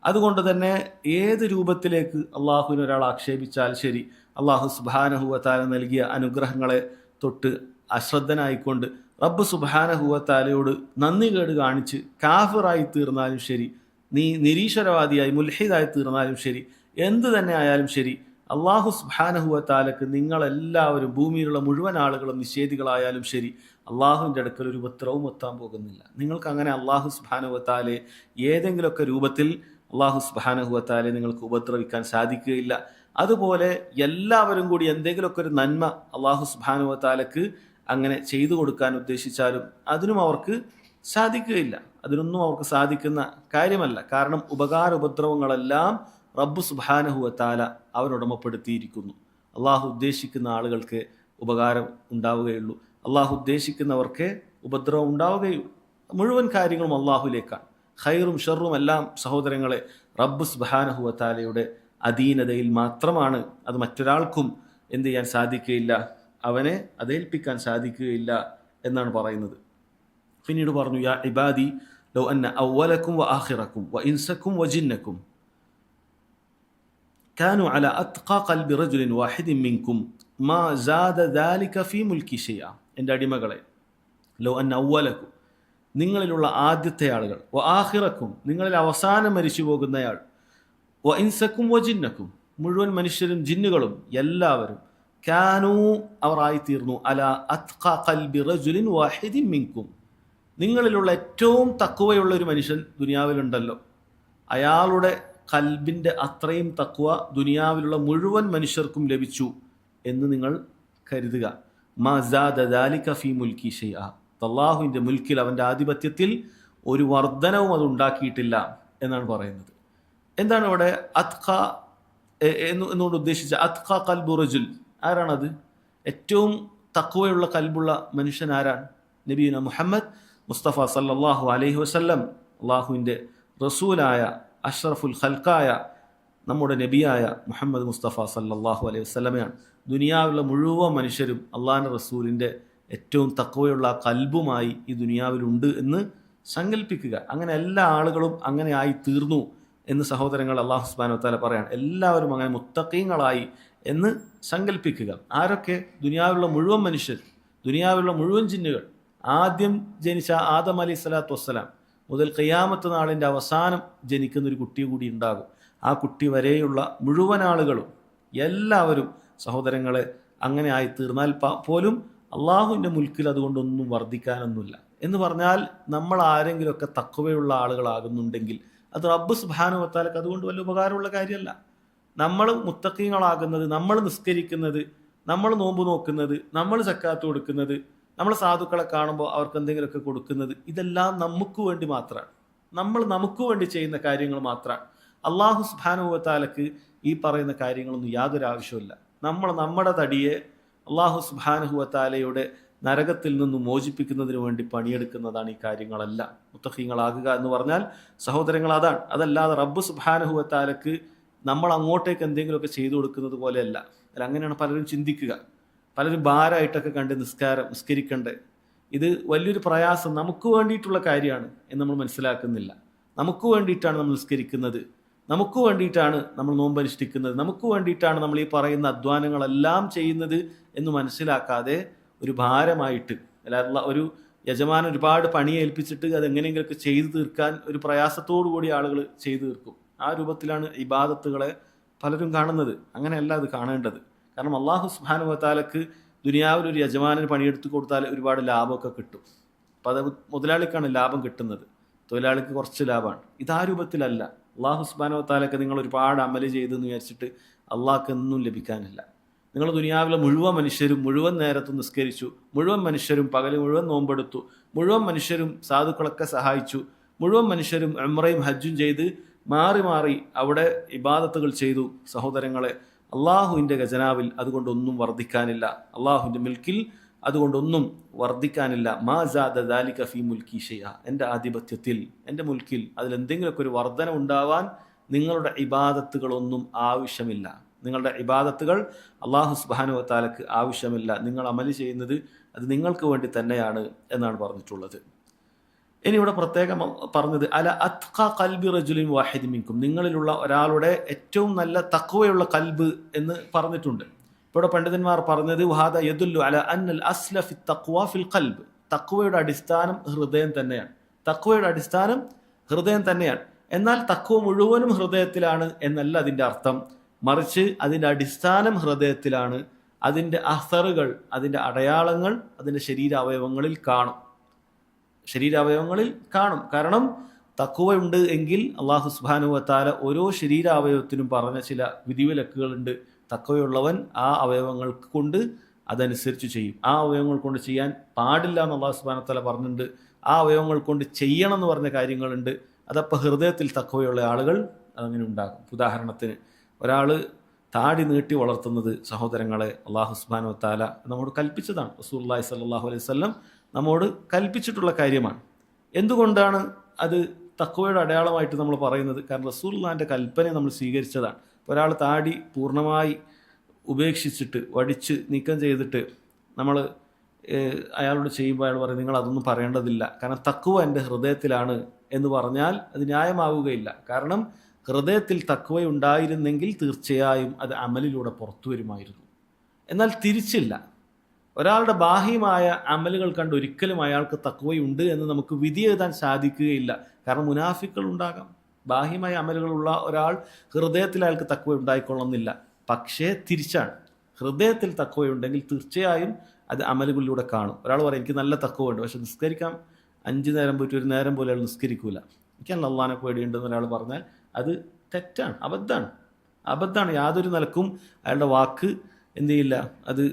അതുകൊണ്ട് തന്നെ ഏത് രൂപത്തിലേക്ക് അള്ളാഹുവിനെ ഒരാൾ ആക്ഷേപിച്ചാൽ ശരി, അള്ളാഹു സുബ്ഹാനഹു വ തആല നൽകിയ അനുഗ്രഹങ്ങളെ തൊട്ട് അശ്രദ്ധനായിക്കൊണ്ട് റബ്ബ് സുബ്ഹാനഹു വ തആലയോട് നന്ദി കേട് കാണിച്ച് കാഫിറായി തീർന്നാലും ശരി, നീ നിരീശ്വരവാദിയായി മുൽഹിദായി തീർന്നാലും ശരി, എന്ത് തന്നെ ആയാലും ശരി, അള്ളാഹു സുബ്ഹാനഹു വ തആലക്ക് നിങ്ങളെല്ലാവരും, ഭൂമിയിലുള്ള മുഴുവൻ ആളുകളും നിഷേധികളായാലും ശരി, അള്ളാഹുവിൻ്റെ അടുക്കൽ ഒരു ഉപദ്രവവും എത്താൻ പോകുന്നില്ല. നിങ്ങൾക്ക് അങ്ങനെ അള്ളാഹു സുബ്ഹാനഹു വ തആലയെ ഏതെങ്കിലുമൊക്കെ രൂപത്തിൽ അള്ളാഹു സുബ്ഹാനഹു വ തആലയെ നിങ്ങൾക്ക് ഉപദ്രവിക്കാൻ സാധിക്കുകയില്ല. അതുപോലെ എല്ലാവരും കൂടി എന്തെങ്കിലുമൊക്കെ ഒരു നന്മ അള്ളാഹു സുബ്ഹാനഹു വ തആലക്ക് അങ്ങനെ ചെയ്തു കൊടുക്കാൻ ഉദ്ദേശിച്ചാലും അതിനും അവർക്ക് സാധിക്കുകയില്ല. അതിനൊന്നും അവർക്ക് സാധിക്കുന്ന കാര്യമല്ല. കാരണം ഉപദ്രവങ്ങളെല്ലാം റബ്ബ് സുബ്ഹാനഹു വ തആല അവരുടമപ്പെടുത്തിയിരിക്കുന്നു. അള്ളാഹു ഉദ്ദേശിക്കുന്ന ആളുകൾക്ക് ഉപകാരം ഉണ്ടാവുകയുള്ളൂ, അള്ളാഹു ഉദ്ദേശിക്കുന്നവർക്ക് ഉപദ്രവം ഉണ്ടാവുകയുള്ളൂ. മുഴുവൻ കാര്യങ്ങളും അള്ളാഹുലേക്കാണ്. ഖൈറും ഷർറും എല്ലാം സഹോദരങ്ങളെ റബ്ബ് സുബ്ഹാനഹു വ തആലയുടെ അധീനതയിൽ മാത്രമാണ്. അത് മറ്റൊരാൾക്കും എന്ത് ചെയ്യാൻ സാധിക്കുകയില്ല, അവനെ അതേൽപ്പിക്കാൻ സാധിക്കുകയില്ല എന്നാണ് പറയുന്നത്. പിന്നീട് പറഞ്ഞു, യാ ഇബാദി ലൗ അന്ന അവ്വലക്കും വ ആഖിറക്കും വ ഇൻസക്കും വ ജിന്നക്കും കാനു അലാ അത്ഖാ ഖൽബി റജുലിൻ വാഹിദിൻ മിൻകും മാ സാദ ദാലിക ഫീ മുൽക്കി ഷൈഅ. എൻ്റെ അടിമകളെ, ലൗ അന്ന അവ്വലക്കും, നിങ്ങളിലുള്ള ആദ്യത്തെ ആളുകൾ, വ ആഖിറക്കും, നിങ്ങളിൽ അവസാനം മരിച്ചു പോകുന്നയാൾ, വ ഇൻസക്കും വ ജിന്നക്കും, മുഴുവൻ മനുഷ്യരും ജിന്നുകളും എല്ലാവരും, കാനു, അവർ ആയിത്തീർന്നു, അലാ അത്ഖാ ഖൽബി റജുലിൻ വാഹിദിൻ മിൻകും, നിങ്ങളിലുള്ള ഏറ്റവും തഖ്വയുള്ള ഒരു മനുഷ്യൻ ദുനിയാവിലുണ്ടല്ലോ, അയാളുടെ കൽബിൻ്റെ അത്രയും തഖ്വ ദുനിയാവിലുള്ള മുഴുവൻ മനുഷ്യർക്കും ലഭിച്ചു എന്ന് നിങ്ങൾ കരുതുക. മാ സാദ ദാലിക ഫീ മുൽക്കി ഷൈഅ, അല്ലാഹുവിൻ്റെ മുൽക്കിൽ, അവൻ്റെ ആധിപത്യത്തിൽ ഒരു വർധനവും അത് ഉണ്ടാക്കിയിട്ടില്ല എന്നാണ് പറയുന്നത്. എന്താണ് ഇവിടെ അത്ഖ എന്നുകൊണ്ട് ഉദ്ദേശിച്ച? അത്ഖ ഖൽബു റജുൽ, ആരാണത്? ഏറ്റവും തഖ്വയുള്ള കൽബുള്ള മനുഷ്യൻ ആരാണ്? നബിയുന മുഹമ്മദ് മുസ്തഫ സല്ലല്ലാഹു അലൈഹി വസല്ലം, അള്ളാഹുവിൻ്റെ റസൂലായ അഷ്റഫുൽ ഖൽക്കായ നമ്മുടെ നബിയായ മുഹമ്മദ് മുസ്തഫ സല്ലല്ലാഹു അലൈഹി വസല്ലമയാണ്. ദുനിയാവിലുള്ള മുഴുവൻ മനുഷ്യരും അള്ളാഹിൻ്റെ റസൂലിൻ്റെ ഏറ്റവും തഖ്വയുള്ള കൽബുമായി ഈ ദുനിയാവിലുണ്ട് എന്ന് സങ്കല്പിക്കുക. അങ്ങനെ എല്ലാ ആളുകളും അങ്ങനെ ആയി തീർന്നു എന്ന് സഹോദരങ്ങൾ അല്ലാഹു സുബ്ഹാനഹു വ തആല പറയാണ്. എല്ലാവരും അങ്ങനെ മുത്തഖീങ്ങളായി എന്ന് സങ്കല്പിക്കുക. ആരൊക്കെ? ദുനിയാവിലുള്ള മുഴുവൻ മനുഷ്യർ, ദുനിയാവിലുള്ള മുഴുവൻ ജിന്നുകൾ, ആദ്യം ജനിച്ച ആദം അലൈഹി സ്വലാത്തു വസ്സലാം മുതൽ ഖിയാമത്ത് നാളിൻ്റെ അവസാനം ജനിക്കുന്നൊരു കുട്ടി കൂടി ഉണ്ടാകും. ആ കുട്ടി വരെയുള്ള മുഴുവൻ ആളുകളും എല്ലാവരും സഹോദരങ്ങളെ അങ്ങനെ ആയി തീർന്നാൽ പോലും അള്ളാഹുവിൻ്റെ മുൽക്കിൽ അതുകൊണ്ടൊന്നും വർദ്ധിക്കാനൊന്നുമില്ല. എന്ന് പറഞ്ഞാൽ നമ്മൾ ആരെങ്കിലുമൊക്കെ തഖ്വയുള്ള ആളുകളാകുന്നുണ്ടെങ്കിൽ അത് റബ്ബ് സുബ്ഹാനഹു വ തആലക്ക് അതുകൊണ്ട് വലിയ ഉപകാരമുള്ള കാര്യമല്ല. നമ്മൾ മുത്തഖീങ്ങളാകുന്നത്, നമ്മൾ നിസ്കരിക്കുന്നത്, നമ്മൾ നോമ്പ് നോക്കുന്നത്, നമ്മൾ സക്കാത്ത് കൊടുക്കുന്നത്, നമ്മൾ സാധുക്കളെ കാണുമ്പോൾ അവർക്ക് എന്തെങ്കിലുമൊക്കെ കൊടുക്കുന്നത്, ഇതെല്ലാം നമുക്ക് വേണ്ടി മാത്രമാണ്. നമ്മൾ നമുക്ക് വേണ്ടി ചെയ്യുന്ന കാര്യങ്ങൾ മാത്രമാണ്. അള്ളാഹു സുബ്ഹാനഹു വ തആലക്ക് ഈ പറയുന്ന കാര്യങ്ങളൊന്നും യാതൊരു ആവശ്യമില്ല. നമ്മുടെ തടിയെ അള്ളാഹു സുബ്ഹാനഹു വ തആലയുടെ നരകത്തിൽ നിന്നും മോചിപ്പിക്കുന്നതിന് വേണ്ടി പണിയെടുക്കുന്നതാണ് ഈ കാര്യങ്ങളെല്ലാം. മുത്തഖീങ്ങളാകുക എന്ന് പറഞ്ഞാൽ സഹോദരങ്ങൾ അതാണ്. അതല്ലാതെ റബ്ബ് സുബ്ഹാനഹു വ തആലക്ക് നമ്മൾ അങ്ങോട്ടേക്ക് എന്തെങ്കിലുമൊക്കെ ചെയ്തു കൊടുക്കുന്നത് പോലെയല്ല. അല്ല, അങ്ങനെയാണ് പലരും ചിന്തിക്കുക. പലരും ഭാരമായിട്ടൊക്കെ കണ്ട് നിസ്കരിക്കണ്ടേ. ഇത് വലിയൊരു പ്രയാസം, നമുക്ക് വേണ്ടിയിട്ടുള്ള കാര്യമാണ് എന്ന് നമ്മൾ മനസ്സിലാക്കുന്നില്ല. നമുക്ക് വേണ്ടിയിട്ടാണ് നമ്മൾ നിസ്കരിക്കുന്നത്, നമുക്ക് വേണ്ടിയിട്ടാണ് നമ്മൾ നോമ്പനുഷ്ഠിക്കുന്നത്, നമുക്ക് വേണ്ടിയിട്ടാണ് നമ്മൾ ഈ പറയുന്ന അധ്വാനങ്ങളെല്ലാം ചെയ്യുന്നത് എന്ന് മനസ്സിലാക്കാതെ ഒരു ഭാരമായിട്ട്, അല്ല ഒരു യജമാനൻ ഒരുപാട് പണി ഏൽപ്പിച്ചിട്ട് അത് എങ്ങനെയെങ്കിലുമൊക്കെ ചെയ്തു തീർക്കാൻ ഒരു പ്രയാസത്തോടു കൂടി ആളുകൾ ചെയ്തു തീർക്കും. ആ രൂപത്തിലാണ് ഇബാദത്തുകളെ പലരും കാണുന്നത്. അങ്ങനെയല്ല അത് കാണേണ്ടത്. കാരണം അള്ളാഹു സുബ്ഹാനഹു വ തആലക്ക് ദുനിയാവിൽ ഒരു യജമാനന് പണിയെടുത്ത് കൊടുത്താൽ ഒരുപാട് ലാഭമൊക്കെ കിട്ടും. അപ്പം അത് മുതലാളിക്കാണ് ലാഭം കിട്ടുന്നത്, തൊഴിലാളിക്ക് കുറച്ച് ലാഭമാണ്. ഇതാ രൂപത്തിലല്ല. അള്ളാഹു സുബ്ഹാനഹു വ തആലക്ക് നിങ്ങൾ ഒരുപാട് അമല് ചെയ്തെന്ന് വിചാരിച്ചിട്ട് അള്ളാഹ്ക്ക് ഒന്നും ലഭിക്കാനില്ല. നിങ്ങൾ ദുനിയാവിലെ മുഴുവൻ മനുഷ്യരും മുഴുവൻ നേരത്തും നിസ്കരിച്ചു, മുഴുവൻ മനുഷ്യരും പകൽ മുഴുവൻ നോമ്പെടുത്തു, മുഴുവൻ മനുഷ്യരും സാധുക്കളൊക്കെ സഹായിച്ചു, മുഴുവൻ മനുഷ്യരും ഉംറയും ഹജ്ജും ചെയ്ത് മാറി മാറി അവിടെ ഇബാദത്തുകൾ ചെയ്തു. സഹോദരങ്ങളെ, അള്ളാഹുവിൻ്റെ ഖജനാവിൽ അതുകൊണ്ടൊന്നും വർദ്ധിക്കാനില്ല, അള്ളാഹുവിൻ്റെ മിൽക്കിൽ അതുകൊണ്ടൊന്നും വർദ്ധിക്കാനില്ല. മാ സാദ ദാലിക ഫീ മുൽക്കി ഷൈഅ, എൻ്റെ ആധിപത്യത്തിൽ, എൻ്റെ മുൽക്കിൽ അതിലെന്തെങ്കിലുമൊക്കെ ഒരു വർധന ഉണ്ടാവാൻ നിങ്ങളുടെ ഇബാദത്തുകളൊന്നും ആവശ്യമില്ല. നിങ്ങളുടെ ഇബാദത്തുകൾ അള്ളാഹു സുബ്ഹാനഹു വ തആലക്ക് ആവശ്യമില്ല. നിങ്ങൾ അമല് ചെയ്യുന്നത് അത് നിങ്ങൾക്ക് വേണ്ടി തന്നെയാണ് എന്നാണ് പറഞ്ഞിട്ടുള്ളത്. ഇനി ഇവിടെ പ്രത്യേകം പറഞ്ഞത് അല അത്ഖ ഖൽബി റജുലിൻ വാഹിദ് മിൻകും, നിങ്ങളിലുള്ള ഒരാളുടെ ഏറ്റവും നല്ല തഖ്വയുള്ള കൽബ് എന്ന് പറഞ്ഞിട്ടുണ്ട്. ഇവിടെ പണ്ഡിതന്മാർ പറഞ്ഞത് വഹാദ യദുല്ലു അല അന്നൽ അസ്ല ഫി തഖ്വ ഫിൽ ഖൽബ്, തഖ്വയുടെ അടിസ്ഥാനം ഹൃദയം തന്നെയാണ്. തഖ്വയുടെ അടിസ്ഥാനം ഹൃദയം തന്നെയാണ്. എന്നാൽ തഖ്വ മുഴുവനും ഹൃദയത്തിലാണ് എന്നല്ല അതിൻ്റെ അർത്ഥം. മറിച്ച് അതിൻ്റെ അടിസ്ഥാനം ഹൃദയത്തിലാണ്. അതിൻ്റെ അസറുകൾ, അതിൻ്റെ അടയാളങ്ങൾ അതിൻ്റെ ശരീരാവയവങ്ങളിൽ കാണും. കാരണം തഖ്വയുണ്ട് എങ്കിൽ അള്ളാഹു സുബ്ഹാനഹു വ തആല ഓരോ ശരീരാവയവത്തിനും പറഞ്ഞ ചില വിധിവിലക്കുകളുണ്ട്. തഖ്വയുള്ളവൻ ആ അവയവങ്ങൾക്ക് കൊണ്ട് അതനുസരിച്ച് ചെയ്യും. ആ അവയവങ്ങൾ കൊണ്ട് ചെയ്യാൻ പാടില്ല എന്ന് അള്ളാഹു സുബ്ഹാനഹു വ തആല പറഞ്ഞിട്ടുണ്ട്. ആ അവയവങ്ങൾ കൊണ്ട് ചെയ്യണം എന്ന് പറഞ്ഞ കാര്യങ്ങളുണ്ട്. അതപ്പോൾ ഹൃദയത്തിൽ തഖ്വയുള്ള ആളുകൾ അതങ്ങനെ ഉണ്ടാകും. ഉദാഹരണത്തിന് ഒരാൾ താടി നീട്ടി വളർത്തുന്നത് സഹോദരങ്ങളെ അള്ളാഹു സുബ്ഹാനഹു വ തആല നമ്മോട് കൽപ്പിച്ചതാണ്. റസൂലുള്ളാഹി സ്വല്ലല്ലാഹു അലൈഹി വസല്ലം നമ്മോട് കൽപ്പിച്ചിട്ടുള്ള കാര്യമാണ്. എന്തുകൊണ്ടാണ് അത് തഖ്വയുടെ അടയാളമായിട്ട് നമ്മൾ പറയുന്നത്? കാരണം റസൂലുള്ളാഹിൻ്റെ കൽപ്പനയെ നമ്മൾ സ്വീകരിച്ചതാണ്. ഒരാൾ താടി പൂർണ്ണമായി ഉപേക്ഷിച്ചിട്ട് വടിച്ച് നീക്കം ചെയ്തിട്ട് നമ്മൾ അയാളോട് ചെയ്യുമ്പോൾ അയാൾ പറയും നിങ്ങൾ അതൊന്നും പറയേണ്ടതില്ല, കാരണം തഖ്വ എൻ്റെ ഹൃദയത്തിലാണ് എന്ന് പറഞ്ഞാൽ അത് ന്യായമാവുകയില്ല. കാരണം ഹൃദയത്തിൽ തഖ്വയുണ്ടായിരുന്നെങ്കിൽ തീർച്ചയായും അത് അമലിലൂടെ പുറത്തു വരുമായിരുന്നു. എന്നാൽ തിരിച്ചില്ല. ഒരാളുടെ ബാഹ്യമായ അമലുകൾ കണ്ട് ഒരിക്കലും അയാൾക്ക് തഖ്വയുണ്ട് എന്ന് നമുക്ക് വിധി എഴുതാൻ സാധിക്കുകയില്ല. കാരണം മുനാഫിക്കുകൾ ഉണ്ടാകാം. ബാഹ്യമായ അമലുകളുള്ള ഒരാൾ ഹൃദയത്തിൽ അയാൾക്ക് തഖ്വ ഉണ്ടായിക്കൊള്ളുന്നില്ല. പക്ഷേ തിരിച്ചാണ്, ഹൃദയത്തിൽ തഖ്വയുണ്ടെങ്കിൽ തീർച്ചയായും അത് അമലുകളിലൂടെ കാണും. ഒരാൾ പറയും എനിക്ക് നല്ല തഖ്വയുണ്ട്, പക്ഷെ നിസ്കരിക്കാം 5 നേരം പോയിട്ട് 1 നേരം പോലെ അയാൾ നിസ്കരിക്കൂല, എനിക്ക് അള്ളാഹിനെ പേടിയുണ്ടെന്ന് ഒരാൾ പറഞ്ഞാൽ അത് തെറ്റാണ്, അബദ്ധമാണ്. യാതൊരു നിലക്കും അയാളുടെ വാക്ക് എന്ത് ചെയ്യില്ല, അത്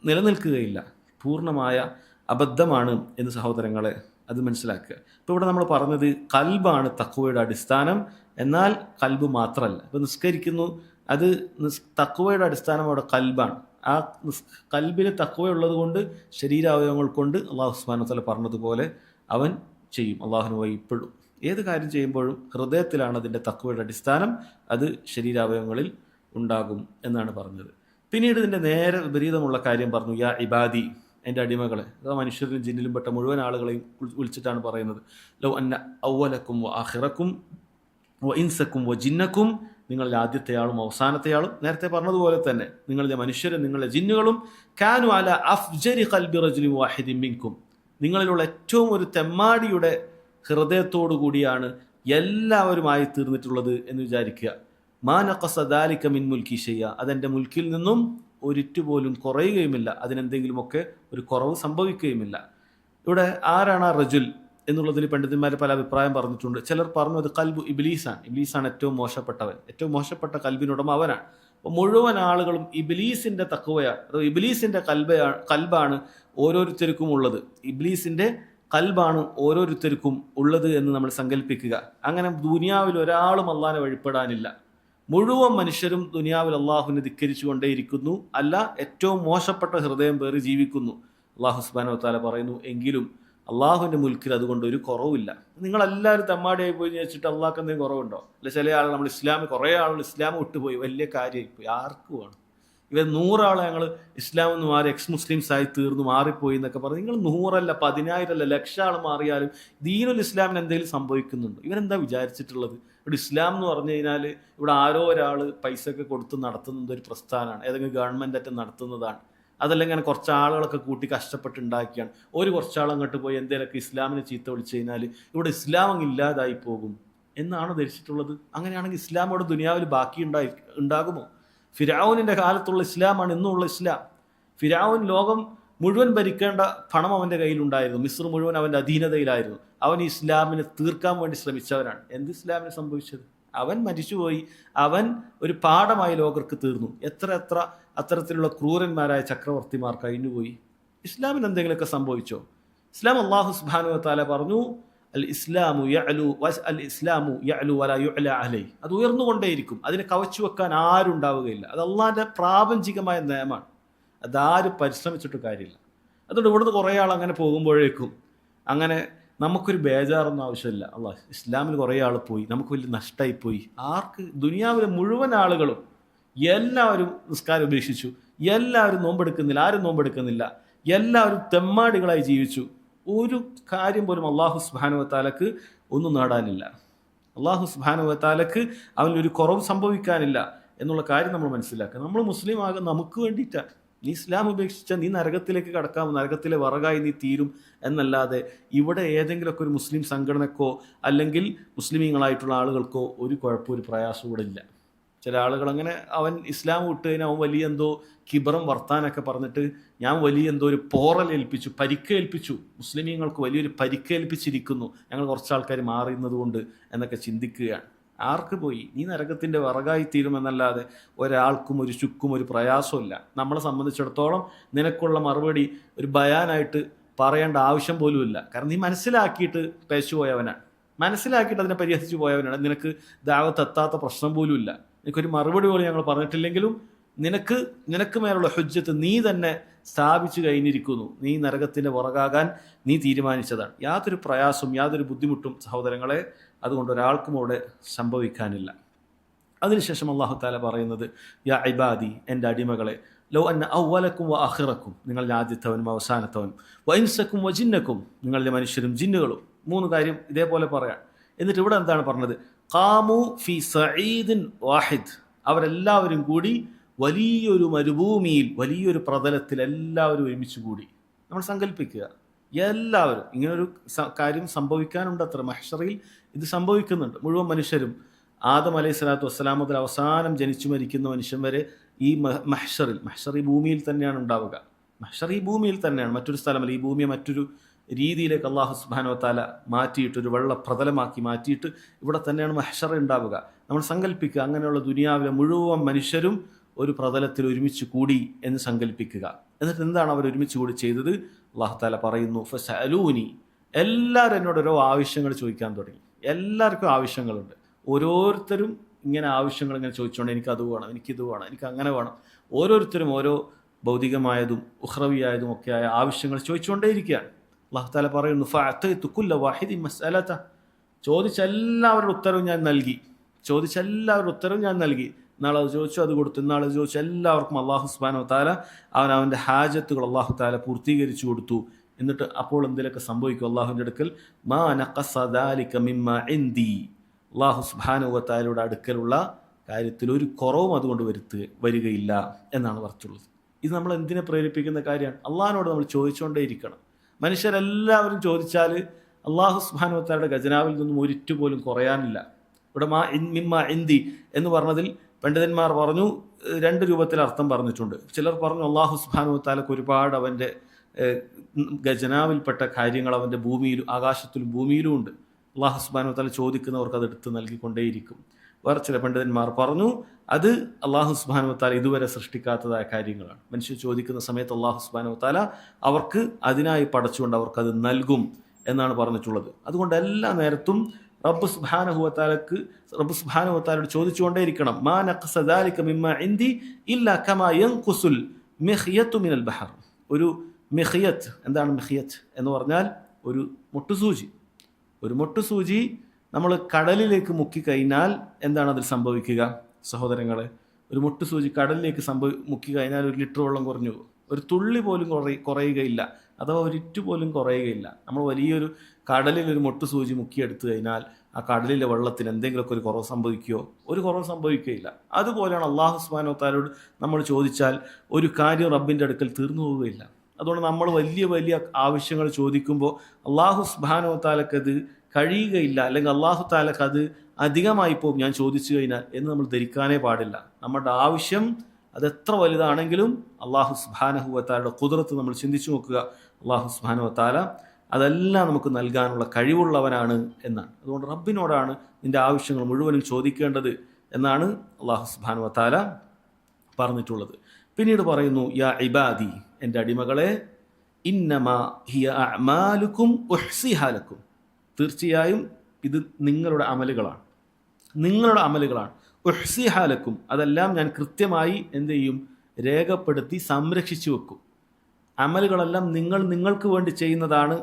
നിലനിൽക്കുകയില്ല. പൂർണ്ണമായ അബദ്ധമാണ് എന്ന് സഹോദരങ്ങളെ അത് മനസ്സിലാക്കുക. ഇപ്പോൾ ഇവിടെ നമ്മൾ പറഞ്ഞത് കൽബാണ് തഖ്വയുടെ അടിസ്ഥാനം. എന്നാൽ കൽബ് മാത്രമല്ല. ഇപ്പോൾ നിസ്കരിക്കുന്നു, അത് തഖ്വയുടെ അടിസ്ഥാനം അവിടെ കൽബാണ്. ആ കൽബിൽ തഖ്വയുള്ളത് കൊണ്ട് ശരീരാവയവങ്ങൾ കൊണ്ട് അള്ളാഹു സുബ്ഹാനഹു വ തആല പറഞ്ഞതുപോലെ അവൻ ചെയ്യും, അള്ളാഹുവിന് വഴിപ്പെടും. ഏത് കാര്യം ചെയ്യുമ്പോഴും ഹൃദയത്തിലാണ് അതിൻ്റെ തഖ്വയുടെ അടിസ്ഥാനം, അത് ശരീരാവയവങ്ങളിൽ ഉണ്ടാകും എന്നാണ് പറഞ്ഞത്. പിന്നീട് ഇതിൻ്റെ നേരെ വിപരീതമുള്ള കാര്യം പറഞ്ഞു, യാ ഇബാദി, എൻ്റെ അടിമകളെ. അത് മനുഷ്യരിലും ജിന്നിലും പെട്ട മുഴുവൻ ആളുകളെയും വിളിച്ചിട്ടാണ് പറയുന്നത്. ലൗ അന്ന അവലക്കും വ ആഖിറക്കും വ ഇൻസക്കും വ ജിന്നക്കും, നിങ്ങളുടെ ആദ്യത്തെയാളും അവസാനത്തെയാളും, നേരത്തെ പറഞ്ഞതുപോലെ തന്നെ നിങ്ങളുടെ മനുഷ്യരും നിങ്ങളുടെ ജിന്നുകളും, കാനു അല അഫ്ജരി ഖൽബി റജുലിൻ വാഹിദിൻ മിൻകും, നിങ്ങളിലുള്ള ഏറ്റവും ഒരു തെമ്മാടിയുടെ ഹൃദയത്തോടു കൂടിയാണ് എല്ലാവരുമായി തീർന്നിട്ടുള്ളത് എന്ന് വിചാരിക്കുക. മാ നഖസ ദാലിക മിൻ മുൽക്കി ഷൈഅ, അതെൻ്റെ മുൽക്കിൽ നിന്നും ഒരിറ്റു പോലും കുറയുകയുമില്ല, അതിനെന്തെങ്കിലുമൊക്കെ ഒരു കുറവ് സംഭവിക്കുകയുമില്ല. ഇവിടെ ആരാണ് ആ റജുൽ എന്നുള്ളതിൽ പണ്ഡിതന്മാർ പല അഭിപ്രായം പറഞ്ഞിട്ടുണ്ട്. ചിലർ പറഞ്ഞു അത് കൽബു ഇബ്ലീസാണ്. ഇബ്ലീസാണ് ഏറ്റവും മോശപ്പെട്ടവൻ, ഏറ്റവും മോശപ്പെട്ട കൽബിനുടമ അവനാണ്. അപ്പോൾ മുഴുവൻ ആളുകളും ഇബ്ലീസിൻ്റെ തഖ്വയാണ്, അതോ ഇബ്ലീസിൻ്റെ കൽബാണ് ഓരോരുത്തർക്കും ഉള്ളത്. ഇബ്ലീസിൻ്റെ കൽബാണ് ഓരോരുത്തർക്കും ഉള്ളത് എന്ന് നമ്മൾ സങ്കല്പിക്കുക. അങ്ങനെ ദുനിയാവിൽ ഒരാളും അള്ളാഹിനെ വഴിപ്പെടാനില്ല. മുഴുവൻ മനുഷ്യരും ദുനിയാവിൽ അള്ളാഹുവിനെ ധിക്കരിച്ചു കൊണ്ടേയിരിക്കുന്നു, അല്ല ഏറ്റവും മോശപ്പെട്ട ഹൃദയം പേറി ജീവിക്കുന്നു. അള്ളാഹു സുബ്ഹാനഹു വ തആല പറയുന്നു, എങ്കിലും അള്ളാഹുവിൻ്റെ മുൽക്കിൽ അതുകൊണ്ട് ഒരു കുറവില്ല. നിങ്ങളെല്ലാവരും തെമ്മാടിയായി പോയി വെച്ചിട്ട് അള്ളാഹ്ക്ക് എന്തെങ്കിലും കുറവുണ്ടോ? അല്ല, ചില ആളുകൾ നമ്മൾ കുറേ ആളുകൾ ഇസ്ലാം വിട്ടുപോയി, വലിയ കാര്യമായിപ്പോയി. ആർക്കുമാണ് ഇവർ 100 ആളെ ഞങ്ങൾ ഇസ്ലാമിൽ നിന്ന് മാറി എക്സ് മുസ്ലിംസായി തീർന്നു മാറിപ്പോയി എന്നൊക്കെ പറഞ്ഞു. നിങ്ങൾ 100 10,000 ലക്ഷം ആൾ മാറിയാലും ദീനുൽ ഇസ്ലാമിന് എന്തെങ്കിലും സംഭവിക്കുന്നുണ്ടോ? ഇവരെന്താ വിചാരിച്ചിട്ടുള്ളത്? ഇവിടെ ഇസ്ലാം എന്ന് പറഞ്ഞു കഴിഞ്ഞാൽ ഇവിടെ ആരോ ഒരാൾ പൈസ ഒക്കെ കൊടുത്ത് നടത്തുന്നത് ഒരു പ്രസ്ഥാനമാണ്, ഏതെങ്കിലും ഗവൺമെൻറ്റായിട്ട് നടത്തുന്നതാണ്. അതല്ലെങ്കിൽ അങ്ങനെ കുറച്ച് ആളുകളൊക്കെ കൂട്ടി കഷ്ടപ്പെട്ടുണ്ടാക്കിയാണ്. കുറച്ചാൾ അങ്ങോട്ട് പോയി എന്തെങ്കിലുമൊക്കെ ഇസ്ലാമിനെ ചീത്ത വിളിച്ചു കഴിഞ്ഞാൽ ഇവിടെ ഇസ്ലാം അങ്ങ് ഇല്ലാതായി പോകും എന്നാണ് ധരിച്ചിട്ടുള്ളത്. അങ്ങനെയാണെങ്കിൽ ഇസ്ലാമോട് ദുനിയാവിൽ ബാക്കി ഉണ്ടാകുമോ? ഫിർഔനിൻ്റെ കാലത്തുള്ള ഇസ്ലാമാണ് ഇന്നുള്ള ഇസ്ലാം. ഫിർഔൻ ലോകം മുഴുവൻ ഭരിക്കേണ്ട പണം അവൻ്റെ കയ്യിലുണ്ടായിരുന്നു, മിസ്ർ മുഴുവൻ അവൻ്റെ അധീനതയിലായിരുന്നു. അവൻ ഇസ്ലാമിനെ തീർക്കാൻ വേണ്ടി ശ്രമിച്ചവനാണ്. എന്ത് ഇസ്ലാമിന് സംഭവിച്ചത്? അവൻ മരിച്ചുപോയി, അവൻ ഒരു പാഠമായി ലോകർക്ക് തീർന്നു. എത്ര അത്തരത്തിലുള്ള ക്രൂരന്മാരായ ചക്രവർത്തിമാർ കഴിഞ്ഞുപോയി. ഇസ്ലാമിന് എന്തെങ്കിലുമൊക്കെ സംഭവിച്ചോ? ഇസ്ലാം അല്ലാഹു സുബ്ഹാനഹു വ തആല പറഞ്ഞു, അൽ ഇസ്ലാമു യഅലു വലാ യുഅല അലൈഹി, അത് ഉയർന്നുകൊണ്ടേയിരിക്കും, അതിനെ കവച്ചു വെക്കാൻ ആരും ഉണ്ടാവുകയില്ല. അത് അള്ളാഹിൻ്റെ പ്രാപഞ്ചികമായ നിയമമാണ്, അതാരും പരിശ്രമിച്ചിട്ട് കാര്യമില്ല. അതുകൊണ്ട് ഇവിടുന്ന് കുറേ ആൾ അങ്ങനെ പോകുമ്പോഴേക്കും അങ്ങനെ നമുക്കൊരു ബേജാറൊന്നും ആവശ്യമില്ല. അള്ളാഹ് ഇസ്ലാമിൽ കുറേ ആൾ പോയി, നമുക്ക് വലിയ നഷ്ടമായിപ്പോയി. ആർക്ക്? ദുനിയാവിലെ മുഴുവൻ ആളുകളും എല്ലാവരും നിസ്കാരം ഉപേക്ഷിച്ചു, എല്ലാവരും നോമ്പെടുക്കുന്നില്ല, ആരും നോമ്പെടുക്കുന്നില്ല, എല്ലാവരും തെമ്മാടികളായി ജീവിച്ചു. ഒരു കാര്യം പോലും അള്ളാഹു സുബ്ഹാനഹു വ തആലക്ക് ഒന്നും നേടാനില്ല. അള്ളാഹു സുബ്ഹാനഹു വ തആലക്ക് അവനൊരു കുറവ് സംഭവിക്കാനില്ല എന്നുള്ള കാര്യം നമ്മൾ മനസ്സിലാക്കുക. നമ്മൾ മുസ്ലിം ആകുക നമുക്ക് വേണ്ടിയിട്ടാണ്. നീ ഇസ്ലാം ഉപേക്ഷിച്ചാൽ നീ നരകത്തിലേക്ക് കടക്കാം, നരകത്തിലെ വറകായി നീ തീരും എന്നല്ലാതെ ഇവിടെ ഏതെങ്കിലുമൊക്കെ ഒരു മുസ്ലിം സംഘടനക്കോ അല്ലെങ്കിൽ മുസ്ലിമീങ്ങളായിട്ടുള്ള ആളുകൾക്കോ ഒരു കുഴപ്പവും ഒരു പ്രയാസവും ഇവിടെ ഇല്ല. ചില ആളുകൾ അങ്ങനെ അവൻ ഇസ്ലാം വിട്ട് കഴിഞ്ഞാൽ അവൻ വലിയ എന്തോ കിബറും വർത്താനൊക്കെ പറഞ്ഞിട്ട് ഞാൻ വലിയ എന്തോ ഒരു പോറലേൽപ്പിച്ചു, പരിക്കേൽപ്പിച്ചു, മുസ്ലിമീങ്ങൾക്ക് വലിയൊരു പരിക്കേൽപ്പിച്ചിരിക്കുന്നു, ഞങ്ങൾ കുറച്ച് ആൾക്കാർ മാറുന്നത് കൊണ്ട് എന്നൊക്കെ ചിന്തിക്കുകയാണ്. ആർക്ക് പോയി? നീ നരകത്തിൻ്റെ വിറകായി തീരുമെന്നല്ലാതെ ഒരാൾക്കും ഒരു ചുക്കും ഒരു പ്രയാസമില്ല. നമ്മളെ സംബന്ധിച്ചിടത്തോളം നിനക്കുള്ള മറുപടി ഒരു ബയാനായിട്ട് പറയേണ്ട ആവശ്യം പോലുമില്ല. കാരണം നീ മനസ്സിലാക്കിയിട്ട് പേച്ചു പോയവനാണ്, മനസ്സിലാക്കിയിട്ട് അതിനെ പരിഹസിച്ചു പോയവനാണ്. നിനക്ക് ദഅവത്ത് എത്താത്ത പ്രശ്നം പോലുമില്ല. നിനക്കൊരു മറുപടി പോലും ഞങ്ങൾ പറഞ്ഞിട്ടില്ലെങ്കിലും നിനക്ക് മേലുള്ള ഹുജ്ജത്ത് നീ തന്നെ സ്ഥാപിച്ചു കഴിഞ്ഞിരിക്കുന്നു. നീ നരകത്തിൻ്റെ പുറകാകാൻ നീ തീരുമാനിച്ചതാണ്. യാതൊരു പ്രയാസവും യാതൊരു ബുദ്ധിമുട്ടും സഹോദരങ്ങളെ അതുകൊണ്ട് ഒരാൾക്കും അവിടെ സംഭവിക്കാനില്ല. അതിനുശേഷം അല്ലാഹു തആല പറയുന്നത്, യാ ഇബാദി, എൻ്റെ അടിമകളെ, ലൗ അന്ന അവലക്കും വ ആഖിറക്കും, നിങ്ങളുടെ ആദ്യത്തവനും അവസാനത്തവനും, വ ഇൻസക്കും വ ജിന്നക്കും, നിങ്ങളുടെ മനുഷ്യരും ജിന്നുകളും. 3 കാര്യം ഇതേപോലെ പറയാം. എന്നിട്ട് ഇവിടെ എന്താണ് പറഞ്ഞത്? ഖാമു ഫി സഈദിൻ വാഹിദ്, അവരെല്ലാവരും കൂടി വലിയൊരു മരുഭൂമിയിൽ, വലിയൊരു പ്രതലത്തിൽ എല്ലാവരും ഒരുമിച്ച് കൂടി. നമ്മൾ സങ്കല്പിക്കുക, എല്ലാവരും ഇങ്ങനൊരു കാര്യം സംഭവിക്കാനുണ്ട്. അത്ര മഹ്ശറിൽ ഇത് സംഭവിക്കുന്നുണ്ട്. മുഴുവൻ മനുഷ്യരും ആദം അലൈഹി സ്വലാത്തു വസ്സലാം മുതൽ അവസാനം ജനിച്ചു മരിക്കുന്ന മനുഷ്യൻ വരെ ഈ മഹ്ശർ ഈ ഭൂമിയിൽ തന്നെയാണ് ഉണ്ടാവുക. മഹ്ശർ ഈ ഭൂമിയിൽ തന്നെയാണ്, മറ്റൊരു സ്ഥലമല്ല. ഈ ഭൂമിയെ മറ്റൊരു രീതിയിലേക്ക് അല്ലാഹു സുബ്ഹാനഹു വ തആല മാറ്റിയിട്ട് ഒരു വെള്ള പ്രതലമാക്കി മാറ്റിയിട്ട് ഇവിടെ തന്നെയാണ് മഹ്ശർ ഉണ്ടാവുക. നമ്മൾ സങ്കല്പിക്കുക, അങ്ങനെയുള്ള ദുനിയാവിലെ മുഴുവൻ മനുഷ്യരും ഒരു പ്രതലത്തിൽ ഒരുമിച്ച് കൂടി എന്ന് സങ്കല്പിക്കുക. എന്നിട്ട് എന്താണ് അവർ ഒരുമിച്ച് കൂടി ചെയ്തത്? അല്ലാഹു തആല പറയുന്നു, ഫസഅലൂനി, എല്ലാവരും എന്നോട് ഓരോ ആവശ്യങ്ങൾ ചോദിക്കാൻ തുടങ്ങി. എല്ലാവർക്കും ആവശ്യങ്ങളുണ്ട്. ഓരോരുത്തരും ഇങ്ങനെ ആവശ്യങ്ങൾ ഇങ്ങനെ ചോദിച്ചുകൊണ്ട് എനിക്കത് വേണം, എനിക്കിത് വേണം, എനിക്ക് അങ്ങനെ വേണം. ഓരോരുത്തരും ഓരോ ഭൗതികമായതും ഉഖ്റവിയായതും ഒക്കെ ആയ ആവശ്യങ്ങൾ ചോദിച്ചുകൊണ്ടേയിരിക്കുകയാണ്. അല്ലാഹു തആല പറയുന്നു, ഫഅതൈതു കുല്ല വാഹിദിൻ മസ്അലത, ചോദിച്ച എല്ലാവരുടെ ഉത്തരവും ഞാൻ നൽകി. നാളെ അത് ചോദിച്ചു, അത് കൊടുത്തു. ഇന്നാളെ ചോദിച്ചു, എല്ലാവർക്കും അള്ളാഹു സുബ്ഹാനഹു വ തആല അവൻ്റെ ഹാജത്തുകൾ അള്ളാഹു തആല പൂർത്തീകരിച്ചു കൊടുത്തു. എന്നിട്ട് അപ്പോൾ എന്തെങ്കിലുമൊക്കെ സംഭവിക്കും അള്ളാഹുവിൻ്റെ അടുക്കൽ, മാ നഖസ ദാലിക മിമ്മാ ഇൻദി, അള്ളാഹു സുബ്ഹാനഹു വ തആലയുടെ അടുക്കലുള്ള കാര്യത്തിൽ ഒരു കുറവും അതുകൊണ്ട് വരികയില്ല എന്നാണ് പറഞ്ഞിട്ടുള്ളത്. ഇത് നമ്മൾ എന്തിനെ പ്രേരിപ്പിക്കുന്ന കാര്യമാണ്? അള്ളാഹിനോട് നമ്മൾ ചോദിച്ചുകൊണ്ടേയിരിക്കണം. മനുഷ്യരെല്ലാവരും ചോദിച്ചാൽ അള്ളാഹു സുബ്ഹാനഹു വ തആലയുടെ ഖജനാവിൽ നിന്നും ഒരിറ്റു പോലും കുറയാനില്ല. ഇവിടെ മിമ്മാ ഇൻദി എന്ന് പറഞ്ഞതിൽ പണ്ഡിതന്മാർ പറഞ്ഞു 2 രൂപത്തിൽ അർത്ഥം പറഞ്ഞിട്ടുണ്ട്. ചിലർ പറഞ്ഞു അള്ളാഹു സുബ്ഹാനഹു വ തആലക്ക് ഒരുപാട് അവൻ്റെ ഖജനാവിൽപ്പെട്ട കാര്യങ്ങൾ അവൻ്റെ ഭൂമിയിലും ആകാശത്തിലും ഭൂമിയിലും ഉണ്ട്. അള്ളാഹു സുബ്ഹാനഹു വ തആല ചോദിക്കുന്നവർക്ക് അത് എടുത്ത് നൽകിക്കൊണ്ടേയിരിക്കും. വേറെ ചില പണ്ഡിതന്മാർ പറഞ്ഞു അത് അള്ളാഹു സുബ്ഹാനഹു വ തആല ഇതുവരെ സൃഷ്ടിക്കാത്തതായ കാര്യങ്ങളാണ്. മനുഷ്യർ ചോദിക്കുന്ന സമയത്ത് അള്ളാഹു സുബ്ഹാനഹു വ തആല അവർക്ക് അതിനായി പടച്ചുകൊണ്ട് അവർക്കത് നൽകും എന്നാണ് പറഞ്ഞിട്ടുള്ളത്. അതുകൊണ്ട് എല്ലാ നേരത്തും റബ്ബ് സുബ്ഹാനഹു വ തആലയോട് ചോദിച്ചുകൊണ്ടേയിരിക്കണം. മാ നഖസ ദാലിക മിമ്മാ ഇൻദി ഇല്ലാ കമാ യൻഖുസുൽ മിഖ്യത്തു മിനൽ ബഹർ. ഒരു മിഖ്യത്ത്, എന്താണ് മിഖ്യത്ത് എന്ന് പറഞ്ഞാൽ? ഒരു മുട്ടുസൂചി നമ്മൾ കടലിലേക്ക് മുക്കിക്കഴിഞ്ഞാൽ എന്താണ് അതിൽ സംഭവിക്കുക സഹോദരങ്ങളെ? ഒരു മുട്ടുസൂചി കടലിലേക്ക് മുക്കി കഴിഞ്ഞാൽ 1 ലിറ്റർ വെള്ളം കുറഞ്ഞു പോകും. ഒരു തുള്ളി പോലും കുറയുകയില്ല, അഥവാ ഒരിറ്റു പോലും കുറയുകയില്ല. നമ്മൾ വലിയൊരു കടലിൽ ഒരു മുട്ടുസൂചി മുക്കിയെടുത്തു കഴിഞ്ഞാൽ ആ കടലിലെ വെള്ളത്തിന് എന്തെങ്കിലുമൊക്കെ ഒരു കുറവ് സംഭവിക്കുകയോ? ഒരു കുറവ് സംഭവിക്കുകയില്ല. അതുപോലെയാണ് അള്ളാഹു സുബ്ഹാനഹു വ തആലയോട് നമ്മൾ ചോദിച്ചാൽ ഒരു കാര്യം റബ്ബിൻ്റെ അടുക്കൽ തീർന്നു പോവുകയില്ല. അതുകൊണ്ട് നമ്മൾ വലിയ വലിയ ആവശ്യങ്ങൾ ചോദിക്കുമ്പോൾ അള്ളാഹു സുബ്ഹാനഹു വ തആലക്കത് കഴിയുകയില്ല, അല്ലെങ്കിൽ അള്ളാഹു തആലക്ക് അത് അധികമായി പോകും ഞാൻ ചോദിച്ചു കഴിഞ്ഞാൽ എന്ന് നമ്മൾ ധരിക്കാനേ പാടില്ല. നമ്മുടെ ആവശ്യം അതെത്ര വലുതാണെങ്കിലും അള്ളാഹു സുബ്ഹാനഹു വ തആലയുടെ ഖുദ്റത്ത് നമ്മൾ ചിന്തിച്ചു നോക്കുക. അള്ളാഹു സുബ്ഹാനഹു വ തആല അതെല്ലാം നമുക്ക് നൽകാനുള്ള കഴിവുള്ളവനാണ് എന്നാണ്. അതുകൊണ്ട് റബ്ബിനോടാണ് നിന്റെ ആവശ്യങ്ങൾ മുഴുവനും ചോദിക്കേണ്ടത് എന്നാണ് അള്ളാഹു സുബ്ഹാനഹു വ തആല പറഞ്ഞിട്ടുള്ളത്. പിന്നീട് പറയുന്നു, യാ ഇബാദി, എൻ്റെ അടിമകളെ, ഇന്നമാ ഹിയ അഅ്മാലുക്കും ഉഹ്സിഹാ ലക്കും, തീർച്ചയായും ഇത് നിങ്ങളുടെ അമലുകളാണ്. ഉഹ്സിഹാ ലക്കും, അതെല്ലാം ഞാൻ കൃത്യമായി എന്ത് ചെയ്യും? രേഖപ്പെടുത്തി സംരക്ഷിച്ചു വെക്കും. അമലുകളെല്ലാം നിങ്ങൾക്ക് വേണ്ടി ചെയ്യുന്നതാണ്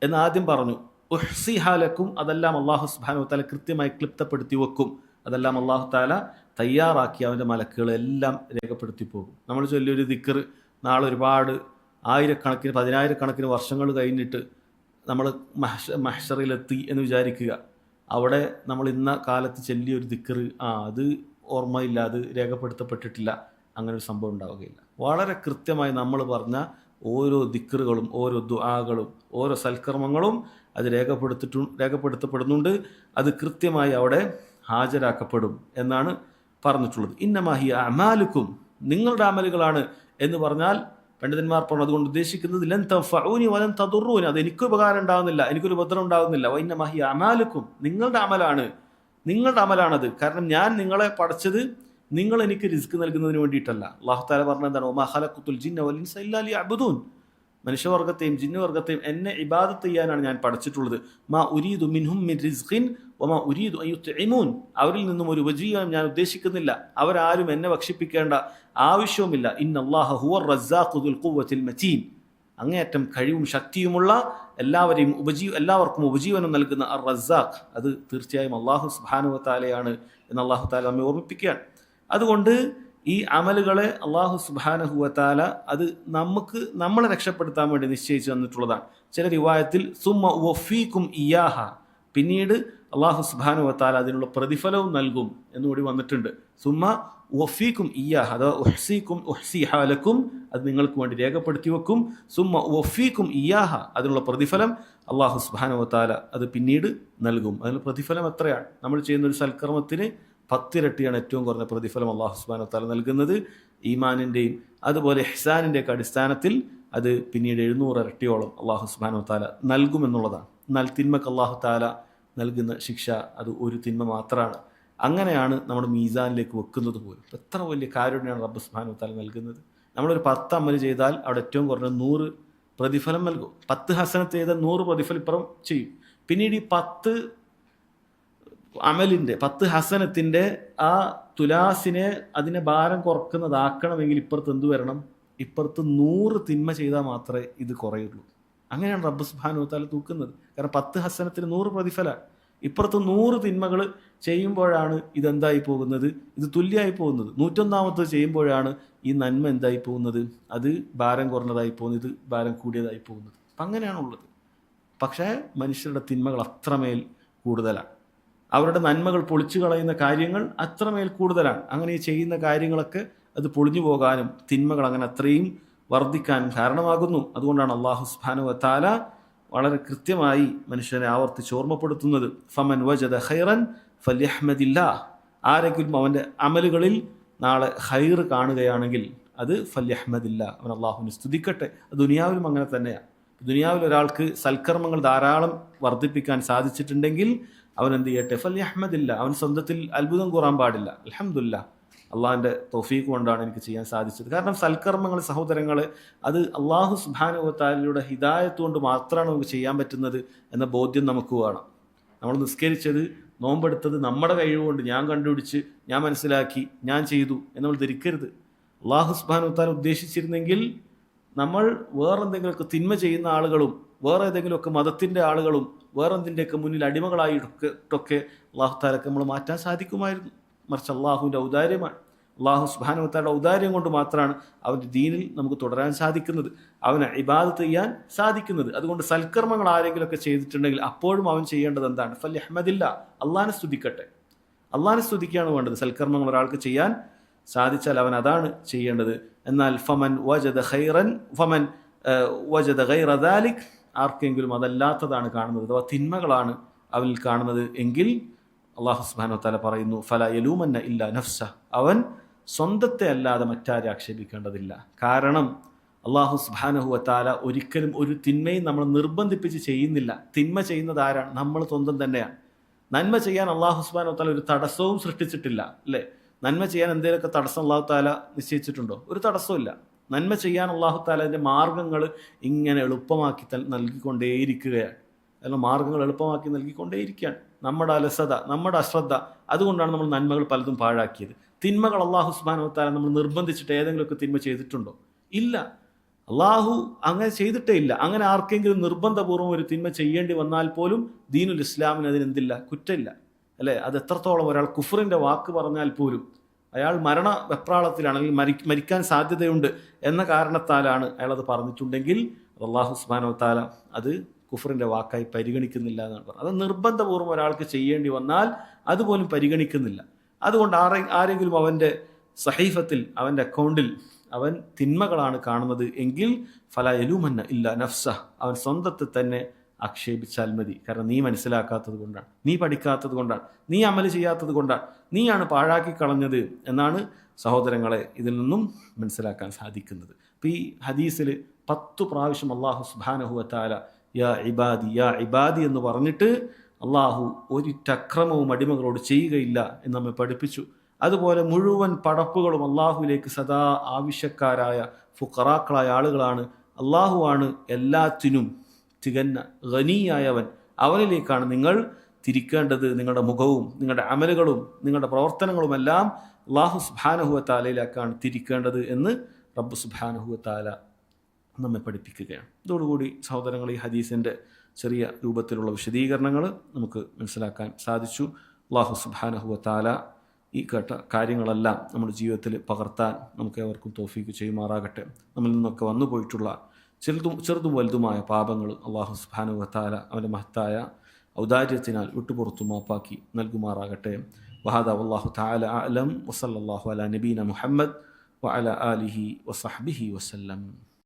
എന്ന് ആദ്യം പറഞ്ഞു. ഉഹ്സിഹാ ലക്കും, അതെല്ലാം അല്ലാഹു സുബ്ഹാനഹു വ തആല കൃത്യമായി ക്ലിപ്തപ്പെടുത്തി വെക്കും. അതെല്ലാം അല്ലാഹു തആല തയ്യാറാക്കി അവൻ്റെ മലക്കുകളെല്ലാം രേഖപ്പെടുത്തി പോകും. നമ്മൾ ചൊല്ലിയൊരു ദിക്ർ നാളെ ഒരുപാട് ആയിരക്കണക്കിന് 10,000 വർഷങ്ങൾ കഴിഞ്ഞിട്ട് നമ്മൾ മഹ്ശറിലെത്തി എന്ന് വിചാരിക്കുക. അവിടെ നമ്മൾ ഇന്ന കാലത്ത് ചൊല്ലിയൊരു ദിക്ർ അത് ഓർമ്മയില്ല, അത് രേഖപ്പെടുത്തപ്പെട്ടിട്ടില്ല, അങ്ങനെ ഒരു സംഭവം ഉണ്ടാവുകയില്ല. വളരെ കൃത്യമായി നമ്മൾ പറഞ്ഞ ഓരോ ദിക്റുകളും ഓരോ ദുആകളും ഓരോ സൽക്കർമ്മങ്ങളും അത് രേഖപ്പെടുത്തപ്പെടുന്നുണ്ട്. അത് കൃത്യമായി അവിടെ ഹാജരാക്കപ്പെടും എന്നാണ് പറഞ്ഞിട്ടുള്ളത്. ഇന്നമാ ഹിയ അഅ്മാലുക്കും, നിങ്ങളുടെ അമലുകളാണ് എന്ന് പറഞ്ഞാൽ പണ്ഡിതന്മാർ പറഞ്ഞു അതുകൊണ്ട് ഉദ്ദേശിക്കുന്നത് ലൻ തൻഫഊനി വലൻ തദുറൂനി, അത് എനിക്ക് ഉപകാരം ഉണ്ടാകുന്നില്ല, എനിക്കൊരു ഉപദ്രവം ഉണ്ടാകുന്നില്ല. വഇന്നമാ ഹിയ അഅ്മാലുക്കും, നിങ്ങളുടെ അമലാണത്. കാരണം ഞാൻ നിങ്ങളെ പഠിച്ചത് നിങ്ങൾ എനിക്ക് റിസ്ക് നൽകുന്നതിന് വേണ്ടിയിട്ടല്ല. അല്ലാഹു തആല പറഞ്ഞ എന്താണ്? വമാ ഖലഖതുൽ ജിന്ന വൽ ഇൻസ ഇല്ലാ ലിയഅ്ബുദൂൻ, മനുഷ്യവർഗത്തെയും ജിന്നുവർഗത്തെയും എന്നെ ഇബാദത്ത് ചെയ്യാനാണ് ഞാൻ പഠിച്ചിട്ടുള്ളത്. മാ ഉരീദു മിൻഹും മിൻ റിസ്ഖിൻ വമാ ഉരീദു അൻ യുത്ഇമൂൻ, അവരിൽ നിന്നും ഒരു ഉപജീവനം ഞാൻ ഉദ്ദേശിക്കുന്നില്ല, അവരാരും എന്നെ ഭക്ഷിപ്പിക്കേണ്ട ആവശ്യവുമില്ല. ഇന്നല്ലാഹ ഹുവർ റസ്സാഖു ദുൽ ഖുവ്വത്തിൽ മതീൻ, അങ്ങേയറ്റം കഴിവും ശക്തിയുമുള്ള എല്ലാവർക്കും ഉപജീവനം നൽകുന്ന അർ റസ്സാഖ്, അത് തീർച്ചയായും അല്ലാഹു സുബ്ഹാനഹു വ തആലയാണ് എന്ന് അല്ലാഹു തആല നമ്മെ ഓർമ്മിപ്പിക്കുകയാണ്. അതുകൊണ്ട് ഈ അമലുകളെ അല്ലാഹു സുബ്ഹാനഹു വ തആല അത് നമ്മളെ രക്ഷപ്പെടുത്താൻ വേണ്ടി നിശ്ചയിച്ചു തന്നിട്ടുള്ളതാണ്. ചില റിവായത്തിൽ സുമ്മ വഫീകും ഇയാഹ, പിന്നീട് അല്ലാഹു സുബ്ഹാനഹു വ തആല അതിനുള്ള പ്രതിഫലവും നൽകും എന്നുകൂടി വന്നിട്ടുണ്ട്. സുമ്മ വഫീകും ഇയാഹ, അഥവാ ഉഹ്സിഹാ ലക്കും, അത് നിങ്ങൾക്ക് വേണ്ടി രേഖപ്പെടുത്തി വെക്കും. സുമ്മ വഫീകും ഇയാഹ, അതിനുള്ള പ്രതിഫലം അല്ലാഹു സുബ്ഹാനഹു വ തആല അത് പിന്നീട് നൽകും. അതിനുള്ള പ്രതിഫലം എത്രയാണ്? നമ്മൾ ചെയ്യുന്ന ഒരു സൽക്കർമ്മത്തിന് 10 ഇരട്ടിയാണ് ഏറ്റവും കുറഞ്ഞ പ്രതിഫലം അല്ലാഹു സുബ്ഹാനഹു വ തആല നൽകുന്നത്. ഈമാനിൻ്റെയും അതുപോലെ ഇഹ്സാനിൻ്റെയൊക്കെ അടിസ്ഥാനത്തിൽ അത് പിന്നീട് 700 ഇരട്ടിയോളം അല്ലാഹു സുബ്ഹാനഹു വ തആല നൽകുമെന്നുള്ളതാണ്. എന്നാൽ തിന്മക്ക് അല്ലാഹു തആല നൽകുന്ന ശിക്ഷ അത് ഒരു തിന്മ മാത്രമാണ്. അങ്ങനെയാണ് നമ്മുടെ മീസാനിലേക്ക് വെക്കുന്നത് പോലും. എത്ര വലിയ കാരുണ്യമാണ് റബ്ബ് സുബ്ഹാനഹു വ തആല നൽകുന്നത്. നമ്മളൊരു 10 അമൽ ചെയ്താൽ അവിടെ ഏറ്റവും കുറഞ്ഞ 100 പ്രതിഫലം നൽകും. 10 ഹസനത്ത് ചെയ്താൽ 100 പ്രതിഫലം ഇപ്പുറം ചെയ്യും. പിന്നീട് ഈ 10 അമലിൻ്റെ 10 ഹസനത്തിൻ്റെ ആ തുലാസിനെ അതിനെ ഭാരം കുറക്കുന്നതാക്കണമെങ്കിൽ ഇപ്പുറത്ത് എന്ത് വരണം? ഇപ്പുറത്ത് 100 തിന്മ ചെയ്താൽ മാത്രമേ ഇത് കുറയുള്ളൂ. അങ്ങനെയാണ് റബ്ബ് സുബ്ഹാനഹു വ തആല തൂക്കുന്നത്. കാരണം 10 ഹസനത്തിന് 100 പ്രതിഫലമാണ്. ഇപ്പുറത്ത് 100 തിന്മകൾ ചെയ്യുമ്പോഴാണ് ഇതെന്തായി പോകുന്നത്, ഇത് തുല്യമായി പോകുന്നത്. 101ാമത്തത് ചെയ്യുമ്പോഴാണ് ഈ നന്മ എന്തായി പോകുന്നത്, അത് ഭാരം കുറഞ്ഞതായി പോകുന്നത്, ഇത് ഭാരം കൂടിയതായി പോകുന്നത്. അപ്പം അങ്ങനെയാണുള്ളത്. പക്ഷേ മനുഷ്യരുടെ തിന്മകൾ അത്രമേൽ കൂടുതലാണ്, അവരുടെ നന്മകൾ പൊളിച്ചു കളയുന്ന കാര്യങ്ങൾ അത്രമേൽ കൂടുതലാണ്. അങ്ങനെ ചെയ്യുന്ന കാര്യങ്ങളൊക്കെ അത് പൊളിഞ്ഞു പോകാനും തിന്മകൾ അങ്ങനെ അത്രയും വർദ്ധിക്കാനും കാരണമാകുന്നു. അതുകൊണ്ടാണ് അല്ലാഹു സുബ്ഹാനഹു വ തആല വളരെ കൃത്യമായി മനുഷ്യനെ ആവർത്തിച്ച് ഓർമ്മപ്പെടുത്തുന്നത്. ഫമൻ വജദ ഖൈറൻ ഫല്യഹ്മദില്ലാഹ്, ആരെങ്കിലും അവൻ്റെ അമലുകളിൽ നാളെ ഖൈർ കാണുകയാണെങ്കിൽ അത് ഫല്യഹ്മദില്ലാഹ്, അവൻ അള്ളാഹുവിനെ സ്തുതിക്കട്ടെ. അത് ദുനിയാവിലും അങ്ങനെ തന്നെയാണ്. ദുനിയാവിൽ ഒരാൾക്ക് സൽക്കർമ്മങ്ങൾ ധാരാളം വർദ്ധിപ്പിക്കാൻ സാധിച്ചിട്ടുണ്ടെങ്കിൽ അവൻ എന്ത് ചെയ്യട്ടെ, ഫല്യഹ്മദില്ലാഹ്, അവൻ സ്വന്തത്തിൽ അത്ഭുതം കൂറാൻ പാടില്ല. അൽഹംദുലില്ലാഹ്, അള്ളാഹിൻ്റെ തൗഫീഖ് കൊണ്ടാണ് എനിക്ക് ചെയ്യാൻ സാധിച്ചത്. കാരണം സൽക്കർമ്മങ്ങൾ സഹോദരങ്ങൾ, അത് അള്ളാഹു സുബ്ഹാനഹു വ തആലയുടെ ഹിദായത്ത് കൊണ്ട് മാത്രമാണ് നമുക്ക് ചെയ്യാൻ പറ്റുന്നത് എന്ന ബോധ്യം നമുക്ക് വേണം. നമ്മൾ നിസ്കരിച്ചത്, നോമ്പെടുത്തത് നമ്മുടെ കഴിവുകൊണ്ട് ഞാൻ കണ്ടുപിടിച്ച്, ഞാൻ മനസ്സിലാക്കി, ഞാൻ ചെയ്തു എന്ന് നമ്മൾ ധരിക്കരുത്. അള്ളാഹു സുബ്ഹാനഹു വ തആല ഉദ്ദേശിച്ചിരുന്നെങ്കിൽ നമ്മൾ വേറെന്തെങ്കിലുമൊക്കെ തിന്മ ചെയ്യുന്ന ആളുകളും വേറെ ഏതെങ്കിലുമൊക്കെ മതത്തിൻ്റെ ആളുകളും വേറെന്തിൻ്റെയൊക്കെ മുന്നിൽ അടിമകളായിട്ടൊക്കെ അള്ളാഹു തആലക്ക് നമ്മൾ മാറ്റാൻ സാധിക്കുമായിരുന്നു. മറിച്ച് അള്ളാഹുവിൻ്റെ ഔദാര്യമാണ്. അള്ളാഹു സുബ്ഹാനഹു വ തആലയുടെ ഔദാര്യം കൊണ്ട് മാത്രമാണ് അവൻ്റെ ദീനിൽ നമുക്ക് തുടരാൻ സാധിക്കുന്നത്, അവനെ ഇബാദത്ത് ചെയ്യാൻ സാധിക്കുന്നത്. അതുകൊണ്ട് സൽക്കർമ്മങ്ങൾ ആരെങ്കിലുമൊക്കെ ചെയ്തിട്ടുണ്ടെങ്കിൽ അപ്പോഴും അവൻ ചെയ്യേണ്ടത് എന്താണ്, ഫല്യഹ്മദില്ലാഹ്, അള്ളാഹിനെ സ്തുതിക്കട്ടെ. അള്ളാഹിനെ സ്തുതിക്കുകയാണ് വേണ്ടത്. സൽക്കർമ്മങ്ങൾ ഒരാൾക്ക് ചെയ്യാൻ സാധിച്ചാൽ അവൻ അതാണ് ചെയ്യേണ്ടത്. എന്നാൽ ഫമൻ വജദ ഖൈറൻ ഫമൻ വജദ ഗൈറ ദാലിക്, ആർക്കെങ്കിലും അതല്ലാത്തതാണ് കാണുന്നത്, അഥവാ തിന്മകളാണ് അവനിൽ കാണുന്നത് എങ്കിൽ അള്ളാഹു സുബ്ഹാനഹു വ തആല പറയുന്നു, ഫലാ യലൂമന്ന ഇല്ലാ നഫ്സ, അവൻ സ്വന്തത്തെ അല്ലാതെ മറ്റാരെ ആക്ഷേപിക്കേണ്ടതില്ല. കാരണം അള്ളാഹു സുബ്ഹാനഹു വ തആല ഒരിക്കലും ഒരു തിന്മയും നമ്മൾ നിർബന്ധിപ്പിച്ച് ചെയ്യുന്നില്ല. തിന്മ ചെയ്യുന്നത് ആരാണ്? നമ്മൾ സ്വന്തം തന്നെയാണ്. നന്മ ചെയ്യാൻ അള്ളാഹു സുബ്ഹാനഹു വ തആല ഒരു തടസ്സവും സൃഷ്ടിച്ചിട്ടില്ല, അല്ലേ? നന്മ ചെയ്യാൻ എന്തെങ്കിലുമൊക്കെ തടസ്സം അള്ളാഹു തആല നിശ്ചയിച്ചിട്ടുണ്ടോ? ഒരു തടസ്സവും ഇല്ല. നന്മ ചെയ്യാൻ അള്ളാഹു തആല അതിൻ്റെ മാർഗങ്ങൾ ഇങ്ങനെ എളുപ്പമാക്കി നൽകിക്കൊണ്ടേയിരിക്കുകയാണ്. അല്ല, മാർഗങ്ങൾ എളുപ്പമാക്കി നൽകിക്കൊണ്ടേയിരിക്കുകയാണ്. നമ്മുടെ അലസത, നമ്മുടെ അശ്രദ്ധ, അതുകൊണ്ടാണ് നമ്മൾ നന്മകൾ പലതും പാഴാക്കിയത്. തിന്മകൾ അള്ളാഹു സുബ്ഹാനഹു വ തആല നമ്മൾ നിർബന്ധിച്ചിട്ട് ഏതെങ്കിലുമൊക്കെ തിന്മ ചെയ്തിട്ടുണ്ടോ? ഇല്ല, അള്ളാഹു അങ്ങനെ ചെയ്തിട്ടേ ഇല്ല. അങ്ങനെ ആർക്കെങ്കിലും നിർബന്ധപൂർവ്വം ഒരു തിന്മ ചെയ്യേണ്ടി വന്നാൽ പോലും ദീനുൽ ഇസ്ലാമിന് അതിനെന്തില്ല, കുറ്റമില്ല, അല്ലേ? അത് എത്രത്തോളം ഒരാൾ കുഫറിൻ്റെ വാക്ക് പറഞ്ഞാൽ പോലും അയാൾ മരണ വെപ്രാളത്തിലാണെങ്കിൽ മരിക്കാൻ സാധ്യതയുണ്ട് എന്ന കാരണത്താലാണ് അയാളത് പറഞ്ഞിട്ടുണ്ടെങ്കിൽ അള്ളാഹു സുബ്ഹാനഹു വ തആല അത് കുഫറിൻ്റെ വാക്കായി പരിഗണിക്കുന്നില്ല എന്നാണ് പറഞ്ഞത്. അത് നിർബന്ധപൂർവ്വം ഒരാൾക്ക് ചെയ്യേണ്ടി വന്നാൽ അതുപോലും പരിഗണിക്കുന്നില്ല. അതുകൊണ്ട് ആരെങ്കിലും അവൻ്റെ സഹീഫത്തിൽ, അവൻ്റെ അക്കൗണ്ടിൽ അവൻ തിന്മകളാണ് കാണുന്നത് എങ്കിൽ ഫലാ യലൂമന്ന ഇല്ലാ നഫ്സ, അവൻ സ്വന്തത്തെ തന്നെ ആക്ഷേപിച്ചാൽ മതി. കാരണം നീ മനസ്സിലാക്കാത്തത് കൊണ്ടാണ്, നീ പഠിക്കാത്തത് കൊണ്ടാണ്, നീ അമല് ചെയ്യാത്തത് കൊണ്ടാണ്, നീയാണ് പാഴാക്കി കളഞ്ഞത് എന്നാണ് സഹോദരങ്ങളെ ഇതിൽ നിന്നും മനസ്സിലാക്കാൻ സാധിക്കുന്നത്. അപ്പോൾ ഈ ഹദീസിൽ 10 പ്രാവശ്യം അള്ളാഹു സുബ്ഹാനഹു വ തആല യാ ഇബാദി യാ ഇബാദി എന്ന് പറഞ്ഞിട്ട് അള്ളാഹു ഒരിറ്റക്രമവും അടിമകളോട് ചെയ്യുകയില്ല എന്ന് നമ്മെ പഠിപ്പിച്ചു. അതുപോലെ മുഴുവൻ പടപ്പുകളും അള്ളാഹുവിലേക്ക് സദാ ആവശ്യക്കാരായ ഫുഖറാക്കളായ ആളുകളാണ്. അള്ളാഹുവാണ് എല്ലാത്തിനും തികഞ്ഞ ഗനിയായവൻ, അവനിലേക്കാണ് നിങ്ങൾ തിരിക്കേണ്ടത്. നിങ്ങളുടെ മുഖവും നിങ്ങളുടെ അമലുകളും നിങ്ങളുടെ പ്രവർത്തനങ്ങളുമെല്ലാം അള്ളാഹു സുബ്ഹാനഹു വ തആലയിലേക്കാണ് തിരിക്കേണ്ടത് എന്ന് റബ്ബ് സുബ്ഹാനഹു വ തആല നമ്മെ പഠിപ്പിക്കുകയാണ്. ഇതോടുകൂടി സഹോദരങ്ങൾ, ഈ ഹദീസിൻ്റെ ചെറിയ രൂപത്തിലുള്ള വിശദീകരണങ്ങൾ നമുക്ക് മനസ്സിലാക്കാൻ സാധിച്ചു. അള്ളാഹു സുബ്ഹാനഹു വ തആല ഈ കേട്ട കാര്യങ്ങളെല്ലാം നമ്മുടെ ജീവിതത്തിൽ പകർത്താൻ നമുക്ക് ഏവർക്കും തൗഫീഖ് ചെയ്യുമാറാകട്ടെ. നമ്മിൽ നിന്നൊക്കെ വന്നു പോയിട്ടുള്ള ചെറുതും വലുതുമായ പാപങ്ങൾ അള്ളാഹു സുബ്ഹാനഹു വ തആല അവൻ്റെ മഹത്തായ ഔദാര്യത്തിനാൽ വിട്ടുപുറത്തു മാപ്പാക്കി നൽകുമാറാകട്ടെ. വഹാദാ വല്ലാഹു തആല അഅലം വസല്ലല്ലാഹു അലാ നബീന മുഹമ്മദ് വഅലാ ആലിഹി വസഹ്ബിഹി വസല്ലം.